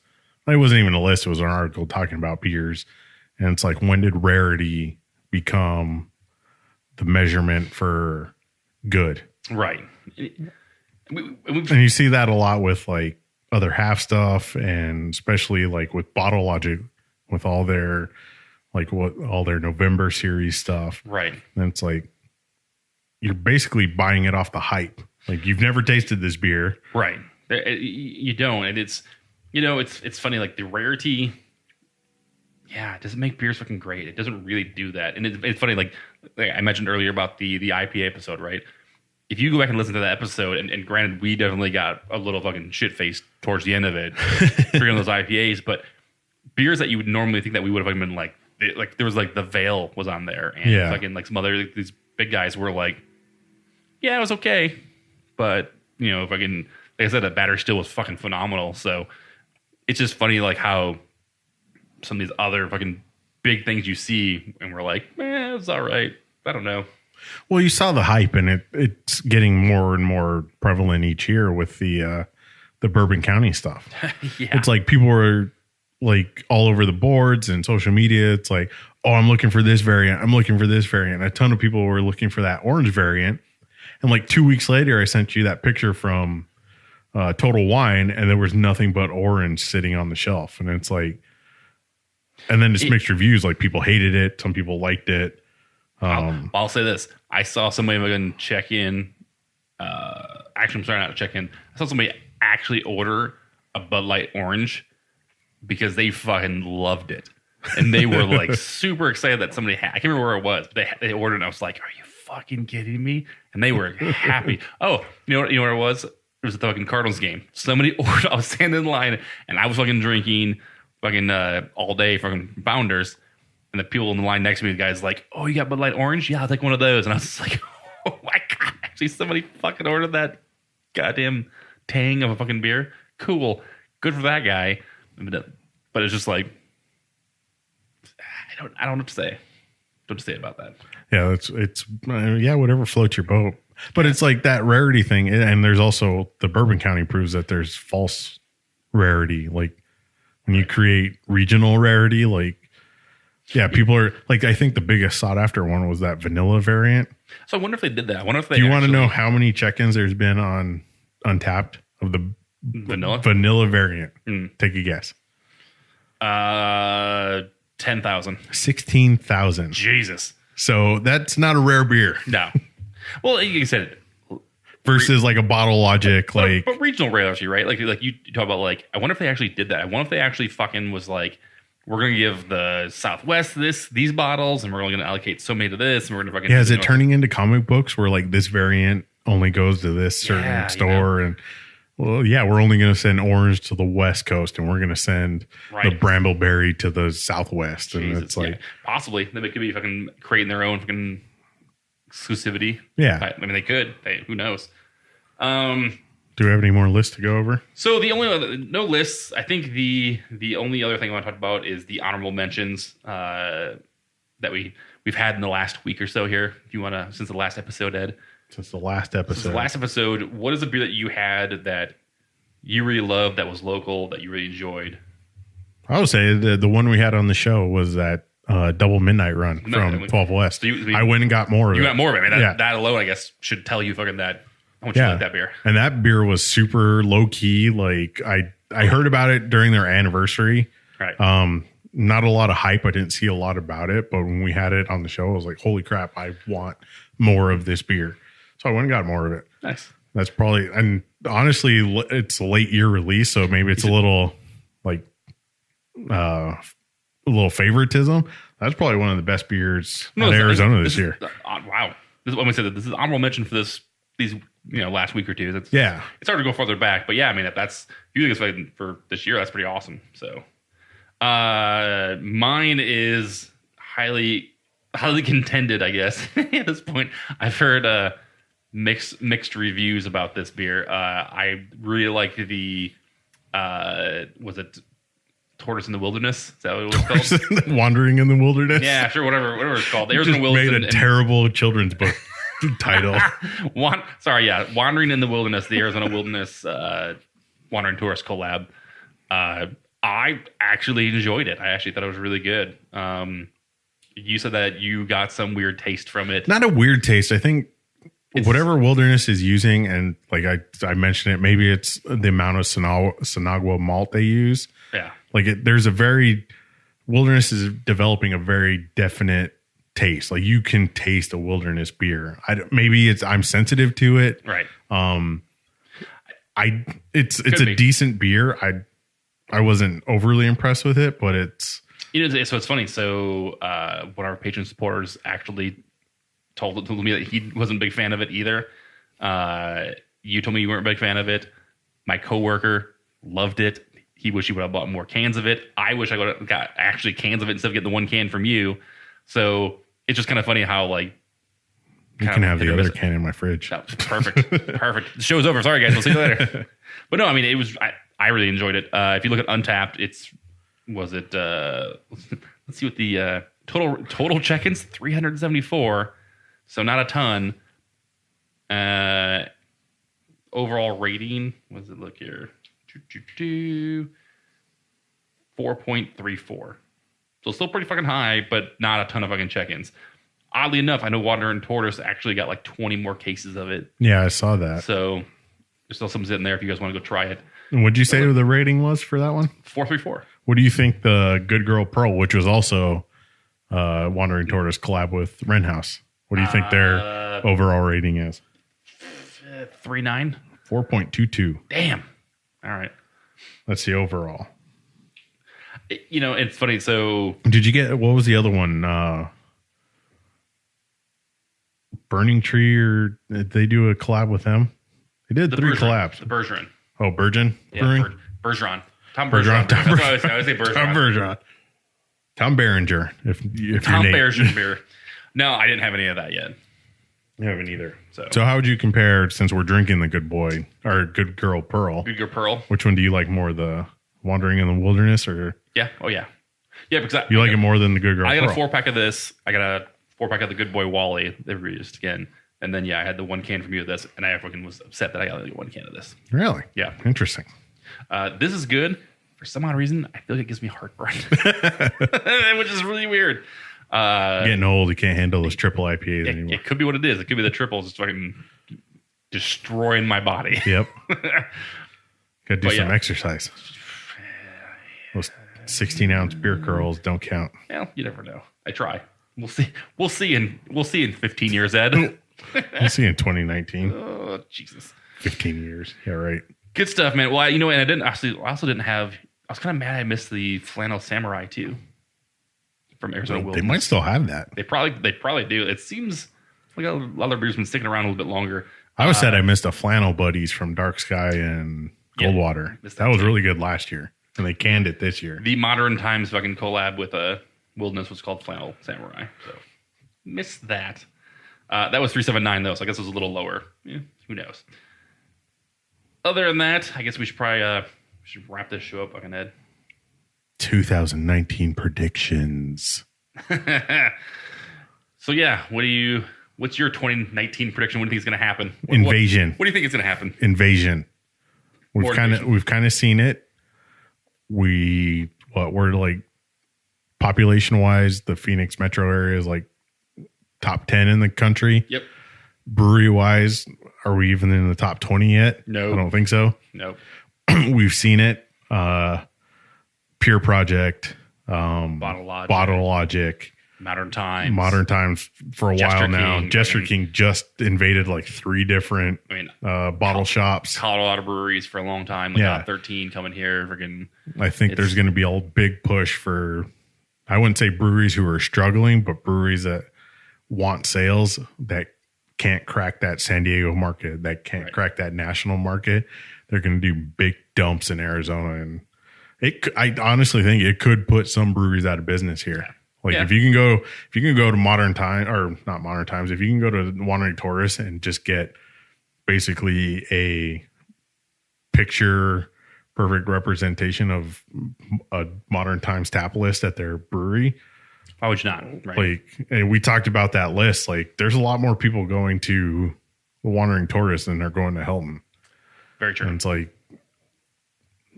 it wasn't even a list, it was an article talking about beers, and it's like, when did rarity become the measurement for good? Right. And you see that a lot with like other half stuff, and especially like with Bottle Logic, with all their all their November series stuff. Right. And it's like, you're basically buying it off the hype. Like, you've never tasted this beer. Right. You don't. And it's, it's funny, like the rarity, it doesn't make beers fucking great. It doesn't really do that. And it's funny, like I mentioned earlier about the IPA episode, right? if you go back and listen to that episode, and granted, we definitely got a little fucking shit faced towards the end of it, drinking those IPAs, but beers that you would normally think that we would have been like there was like the Veil was on there, and fucking like some other these big guys were like, yeah, it was okay, but you know, fucking like I said, the Battery Still was fucking phenomenal. So it's just funny like how some of these other fucking big things you see, and we're like, it's all right. I don't know. Well, you saw the hype, and it's getting more and more prevalent each year with the Bourbon County stuff. Yeah. It's like people were like all over the boards and social media. It's like, oh, I'm looking for this variant. I'm looking for this variant. A ton of people were looking for that orange variant. And like 2 weeks later, I sent you that picture from Total Wine, and there was nothing but orange sitting on the shelf. And it's like, and then just mixed reviews. Like people hated it. Some people liked it. I'll say this. I saw somebody fucking check in. Actually, I'm sorry, not to check in. I saw somebody actually order a Bud Light Orange because they fucking loved it. And they were like super excited that somebody had. I can't remember where it was, but they ordered it, and I was like, are you fucking kidding me? And they were happy. Oh, you know where it was? It was at the fucking Cardinals game. Somebody ordered, I was standing in line, and I was fucking drinking fucking all day fucking Founders. And the people in the line next to me, the guy's like, oh, you got Bud Light Orange? Yeah, I'll take one of those. And I was just like, oh my God, actually somebody fucking ordered that goddamn tang of a fucking beer. Cool. Good for that guy. But it's just like, I don't know what to say. Don't say about that. Yeah, it's whatever floats your boat. But it's like that rarity thing, and there's also the Bourbon County proves that there's false rarity. Like when you create regional rarity, like people are like, I think the biggest sought after one was that vanilla variant. So I wonder if they did that. I wonder if they. Do you want to know how many check-ins there's been on Untapped of the vanilla variant? Take a guess. 10,000. 16,000. Jesus. So that's not a rare beer. No. Well, like you said, versus like a Bottle Logic, like but regional rarity, right? Like you talk about, like, I wonder if they actually did that. I wonder if they actually fucking was like, we're gonna give the Southwest these bottles, and we're only gonna allocate so many to this, and we're gonna fucking is it turning into comic books where like this variant only goes to this certain store, and we're only gonna send orange to the West Coast, and we're gonna send the Brambleberry to the Southwest, and it's like possibly they could be fucking creating their own fucking exclusivity. Yeah, I mean they could. Who knows? Do we have any more lists to go over? So the only no lists. I think the only other thing I want to talk about is the honorable mentions that we've had in the last week or so here. If you want to, since the last episode, Ed. Since the last episode, what is a beer that you had that you really loved, that was local, that you really enjoyed? I would say the one we had on the show was that Double Midnight Run from 12 West. So I went and got more of it. You got more of it. I mean, that alone, I guess, should tell you fucking that. How much you like that beer. And that beer was super low key. Like I heard about it during their anniversary. Right. Not a lot of hype. I didn't see a lot about it, but when we had it on the show, I was like, holy crap, I want more of this beer. So I went and got more of it. Nice. That's probably, and honestly, it's a late year release, so maybe it's a little like a little favoritism. That's probably one of the best beers in Arizona this year. Wow. This is what we said. This is honorable mention for these last week or two. It's hard to go farther back, but yeah, I mean, if you think it's for this year, that's pretty awesome. So, mine is highly contended, I guess. At this point, I've heard mixed reviews about this beer. I really like the was it Tortoise in the Wilderness? Is that what it was called? Wandering in the Wilderness. Yeah, sure. Whatever it's called. The Arizona Wilderness. Made a terrible children's book title. Wandering in the Wilderness, the Arizona Wilderness Wandering Tourist collab. I actually enjoyed it. I actually thought it was really good. You said that you got some weird taste from it. Not a weird taste. I think whatever Wilderness is using, and like I mentioned it, maybe it's the amount of Sinagua malt they use. Yeah. Like Wilderness is developing a very definite taste. Like you can taste a Wilderness beer. I'm sensitive to it. Right. It's a decent beer. I wasn't overly impressed with it, but it's. So it's funny. So one of our patron supporters actually told me that he wasn't a big fan of it either. You told me you weren't a big fan of it. My coworker loved it. He wished he would have bought more cans of it. I wish I would have got actually cans of it instead of getting the one can from you. So it's just kind of funny how like you can have the other can in my fridge. Oh, perfect. Perfect. The show's over. Sorry guys. We'll see you later. But no, I mean, it was, I really enjoyed it. If you look at Untapped, let's see what the total check-ins, 374. So not a ton. Overall rating, what does it look here? 4.34. So still pretty fucking high, but not a ton of fucking check-ins. Oddly enough, I know Water and Tortoise actually got like 20 more cases of it. Yeah, I saw that. So there's still some sitting there if you guys want to go try it. And what'd you say the rating was for that one? 434. What do you think the Good Girl Pearl, which was also Wandering Tortoise collab with Wren House? What do you think their overall rating is? 3.9. 4.22. Damn. All right. That's the overall. It's funny. So did you get, what was the other one? Burning Tree, or did they do a collab with them? They did 3 collabs. The Bergeron. Oh, Bergen? Yeah, Bergeron. Tom Bergeron. That's why I would say Bergeron. Tom Bergeron. Tom Berenger. If Tom Berenger beer. No, I didn't have any of that yet. I haven't either. So how would you compare, since we're drinking the Good Boy or Good Girl Pearl? Good Girl Pearl. Which one do you like more, the Wandering in the Wilderness or? Yeah. Oh yeah. Yeah, because you like it more than the Good Girl Pearl. I got a 4-pack of this. I got a 4-pack of the Good Boy Wally. They released again. And then, I had the 1 can from you of this, and I fucking was upset that I got only 1 can of this. Really? Yeah. Interesting. This is good. For some odd reason, I feel like it gives me heartburn, which is really weird. Getting old, you can't handle those triple IPAs anymore. It could be what it is. It could be the triples just fucking destroying my body. Yep. Got to do some exercise. Those 16-ounce beer curls don't count. Well, you never know. I try. We'll see. We'll see in 15 years, Ed. We'll see in 2019. Oh, Jesus. 15 years. Yeah, right. Good stuff, man. Well, and I didn't actually. I also didn't have. I was kind of mad I missed the Flannel Samurai too. From Arizona Wilderness. They might still have that. They probably do. It seems like a lot of beers been sticking around a little bit longer. I was sad I missed a Flannel Buddies from Dark Sky and Goldwater. That was really good last year, and they canned it this year. The Modern Times fucking collab with Wilderness was called Flannel Samurai. So missed that. That was 379 though, so I guess it was a little lower. Yeah, who knows? Other than that, I guess we should probably should wrap this show up, fucking Ed. 2019 predictions. So what's your 2019 prediction? What do you think is going to happen? Invasion. What do you think is going to happen? Invasion. We've kind of seen it. We're like population wise, the Phoenix metro area is like top 10 in the country. Yep. Brewery wise, are we even in the top 20 yet? No. I don't think so. No. We've seen it. Pure Project, Bottle Logic, Modern Times for a while now. Jester King just invaded like 3 different bottle shops. Colorado breweries for a long time. Like 13 coming here. I think there's going to be a big push for, I wouldn't say breweries who are struggling, but breweries that want sales that can't crack that San Diego market, that can't crack that national market. They're going to do big dumps in Arizona, and I honestly think it could put some breweries out of business here. Like if you can go to Modern Time, or not Modern Times, if you can go to Wandering Tortoise and just get basically a picture perfect representation of a Modern Times tap list at their brewery. Why would you not? Right. Like, and we talked about that list. Like, there's a lot more people going to Wandering Tortoise than they're going to Hilton. Very true. And it's like,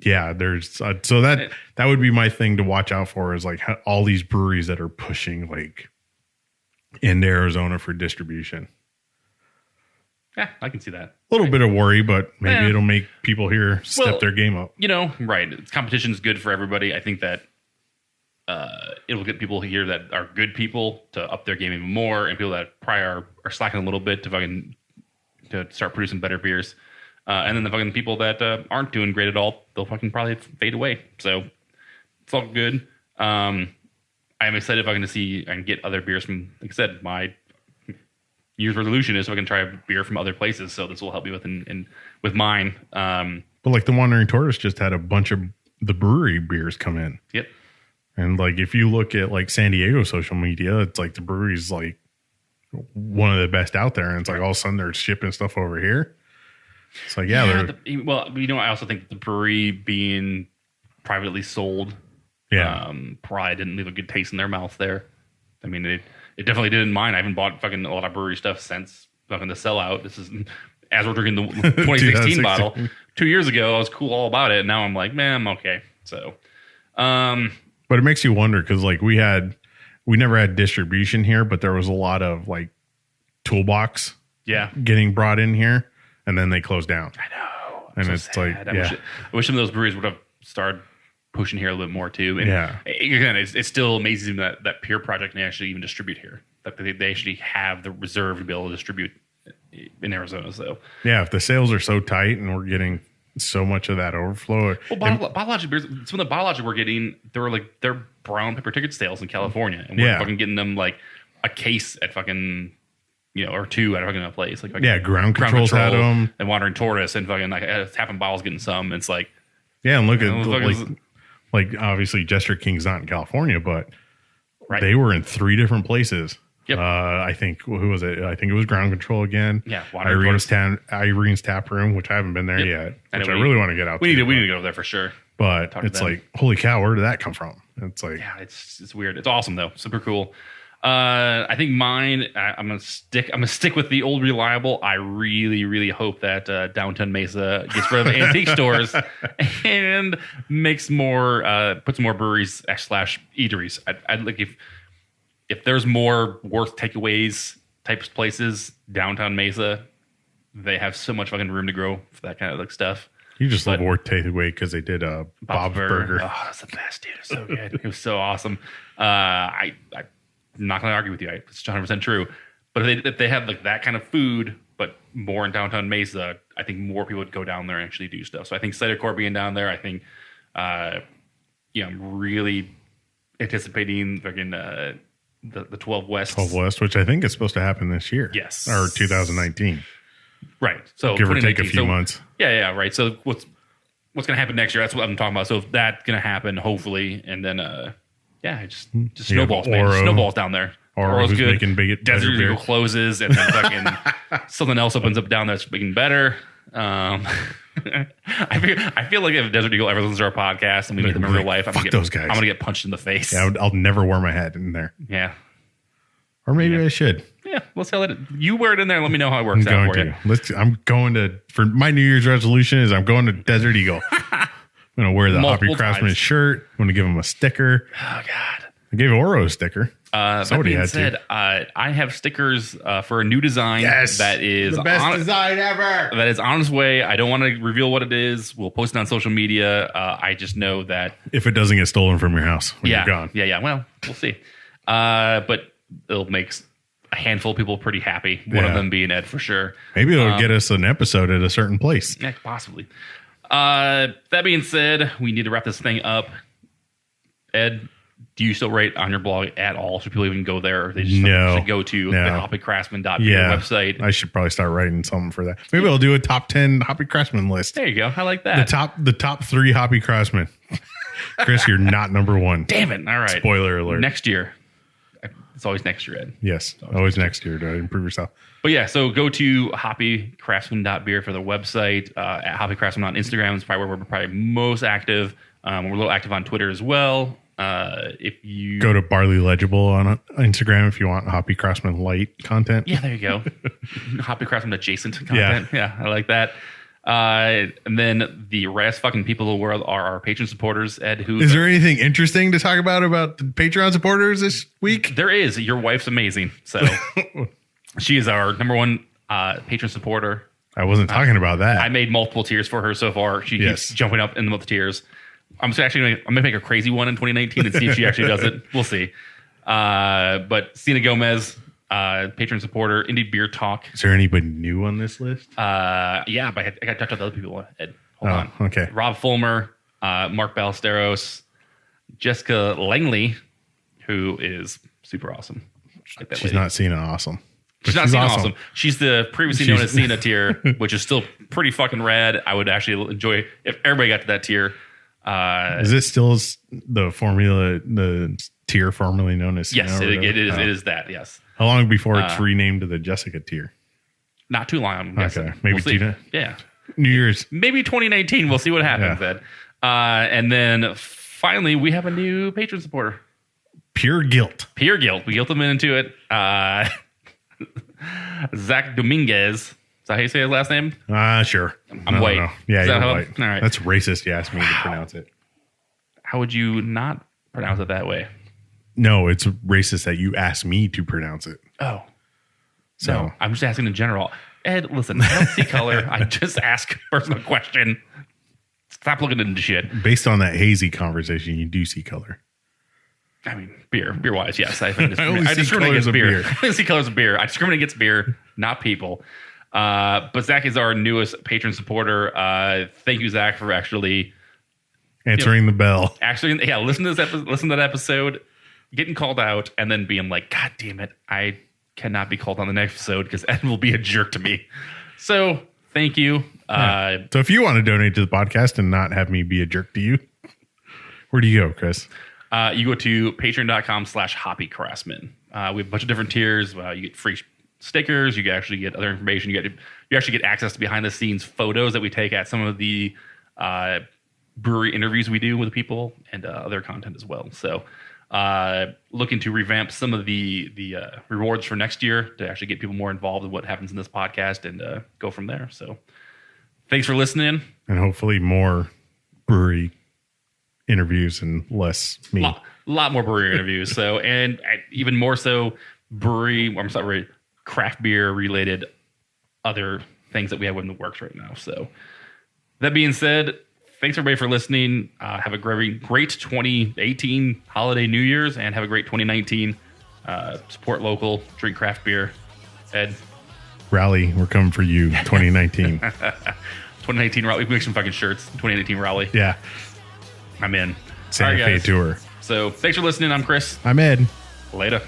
yeah, there's so that would be my thing to watch out for, is like all these breweries that are pushing like into Arizona for distribution. Yeah, I can see that. A little bit of worry, but maybe it'll make people here step their game up. Right. Competition is good for everybody. I think that it'll get people here that are good people to up their game even more, and people that probably are slacking a little bit to start producing better beers. And then the fucking people that aren't doing great at all, they'll fucking probably fade away. So it's all good. I'm excited if I can see and get other beers from, like I said, year's resolution is so I can try beer from other places. So this will help me with mine. But like the Wandering Tortoise just had a bunch of the brewery beers come in. Yep. And like if you look at like San Diego social media, it's like the brewery's like one of the best out there. And it's like all of a sudden they're shipping stuff over here. It's like, I also think the brewery being privately sold, probably didn't leave a good taste in their mouth there. I mean, it definitely did in mine. I haven't bought fucking a lot of brewery stuff since fucking the sellout. This is as we're drinking the 2016 bottle 2 years ago. I was cool all about it. And now I'm like, man, I'm okay. So, but it makes you wonder because like we never had distribution here, but there was a lot of like toolbox getting brought in here. And then they closed down. I know. And so it's sad. I wish some of those breweries would have started pushing here a little bit more too. And again, it's still amazing that Peer Project can actually even distribute here. That they actually have the reserve to be able to distribute in Arizona. So if the sales are so tight and we're getting so much of that overflow. Well, biologic beers. Some of the biologic we're getting, they're brown paper ticket sales in California, and we're fucking getting them like a case at fucking. Or two at a fucking place. Like Ground Control's had them. And Wandering Tortoise and fucking like Half and Bottle's getting some. It's like... Yeah, and look at... Like, obviously, Jester King's not in California, but they were in 3 different places. Yep. I think... Who was it? I think it was Ground Control again. Yeah, Irene's Tap Room, which I haven't been there yet. Which I really want to get out we need to go over there for sure. But it's like, holy cow, where did that come from? It's like... Yeah, it's weird. It's awesome, though. Super cool. I think mine. I'm gonna stick with the old reliable. I really, really hope that Downtown Mesa gets rid of antique stores and makes more, puts more breweries / eateries. I'd like if there's more worth takeaways types places downtown Mesa. They have so much fucking room to grow for that kind of like stuff. You just love Worth Takeaway because they did a Bob's Burger. Oh, that's the best, dude. It was so good. It was so awesome. I'm not going to argue with you. It's 100% true. But if they have like that kind of food, but more in downtown Mesa, I think more people would go down there and actually do stuff. So I think Cider Core being down there, I think, I'm really anticipating fucking the 12 West. 12 West, which I think is supposed to happen this year. Yes. Or 2019. Right. So give or take a few months. Yeah, right. So what's going to happen next year? That's what I'm talking about. So if that's going to happen, hopefully, and then just snowballs, man. Snowballs down there. Oro's good. Making Desert Eagle closes, and then fucking something else opens up down there that's making better. I feel like if Desert Eagle ever listens to our podcast and we meet them in real life, I'm gonna get punched in the face. Yeah, I'll never wear my hat in there. Yeah. Or maybe I should. Yeah, we'll sell it. You wear it in there and let me know how it works out for you. I'm going to, for my New Year's resolution is I'm going to Desert Eagle. I'm going to wear the Hoppy Craftsmen shirt. I'm going to give him a sticker. Oh, God. I gave Oro a sticker. That being said, I have stickers for a new design that is the best design ever. That is on its way. I don't want to reveal what it is. We'll post it on social media. I just know that if it doesn't get stolen from your house when you're gone. Yeah. Well, we'll see. But it'll make a handful of people pretty happy. One of them being Ed for sure. Maybe it'll get us an episode at a certain place. Yeah, possibly. That being said, we need to wrap this thing up. Ed, do you still write on your blog at all? Should people even go there? Or they just should go to the hoppycraftsmen.beer website? I should probably start writing something for that. Maybe I'll do a top 10 Hoppy Craftsmen list. There you go. I like that. The top 3 Hoppy Craftsmen. Chris, you're not number 1. Damn it. All right. Spoiler alert. Next year. It's always next year, Ed. Yes. Always next year to improve yourself. But yeah, so go to hoppycraftsmen.beer for the website. At Hoppy Craftsmen on Instagram is probably where we're probably most active. We're a little active on Twitter as well. If you go to Barley Legible on Instagram if you want Hoppy Craftsman light content. Yeah, there you go. Hoppy Craftsman adjacent content. Yeah, I like that. And then the rest fucking people of the world are our patron supporters. Ed, is there anything interesting to talk about the Patreon supporters this week? There is. Your wife's amazing. So she is our number 1 patron supporter. I wasn't talking about that. I made multiple tiers for her so far. She keeps jumping up in the tiers. I'm gonna make a crazy one in 2019 and see if she actually does it. We'll see. But Cena Gomez, patron supporter, Indie Beer Talk. Is there anybody new on this list? Yeah, but I got to touch on the other people. Ed, hold on. Okay. Rob Fulmer, Mark Ballesteros, Jessica Langley, who is super awesome. She's not Cena awesome. She's not Cena awesome. She's the previously known as Cena tier, which is still pretty fucking rad. I would actually enjoy if everybody got to that tier. Is it still the tier formerly known as Cena? Yes, it is. It is that. Yes. How long before it's renamed to the Jessica tier? Not too long. I'm guessing. Okay, maybe Tina. Yeah. New Year's. Maybe 2019. We'll see what happens then. And then finally, we have a new patron supporter. Pure Guilt. We guilt them into it. Zach Dominguez. Is that how you say his last name? Sure. I'm white. No. Yeah, you're white. All right. That's racist. You asked me to pronounce it. How would you not pronounce it that way? No, it's racist that you asked me to pronounce it. Oh. So no, I'm just asking in general. Ed, listen, I don't see color. I just ask a personal question. Stop looking into shit. Based on that hazy conversation, you do see color. I mean, beer-wise, yes. I discriminate against beer. I see colors of beer. I discriminate against beer, not people. But Zach is our newest patron supporter. Thank you, Zach, for actually answering the bell. Actually, listen to that episode, getting called out, and then being like, God damn it, I cannot be called on the next episode because Ed will be a jerk to me. So thank you. So if you want to donate to the podcast and not have me be a jerk to you, where do you go, Chris? You go to patreon.com/Hoppy Craftsmen. We have a bunch of different tiers. You get free stickers. You actually get other information. You actually get access to behind the scenes photos that we take at some of the brewery interviews we do with people and other content as well. So looking to revamp some of the rewards for next year to actually get people more involved in what happens in this podcast and go from there. So thanks for listening. And hopefully more brewery interviews and less me. Lot more brewery interviews. So, and even more so craft beer related other things that we have in the works right now. So that being said, thanks everybody for listening. Have a great 2018 holiday New Year's and have a great 2019. Support local, drink craft beer. Ed. Rally, we're coming for you 2019. 2019 Raleigh. We can make some fucking shirts. 2019 Raleigh. Yeah. I'm in. Santa Fe tour. So thanks for listening. I'm Chris. I'm Ed. Later.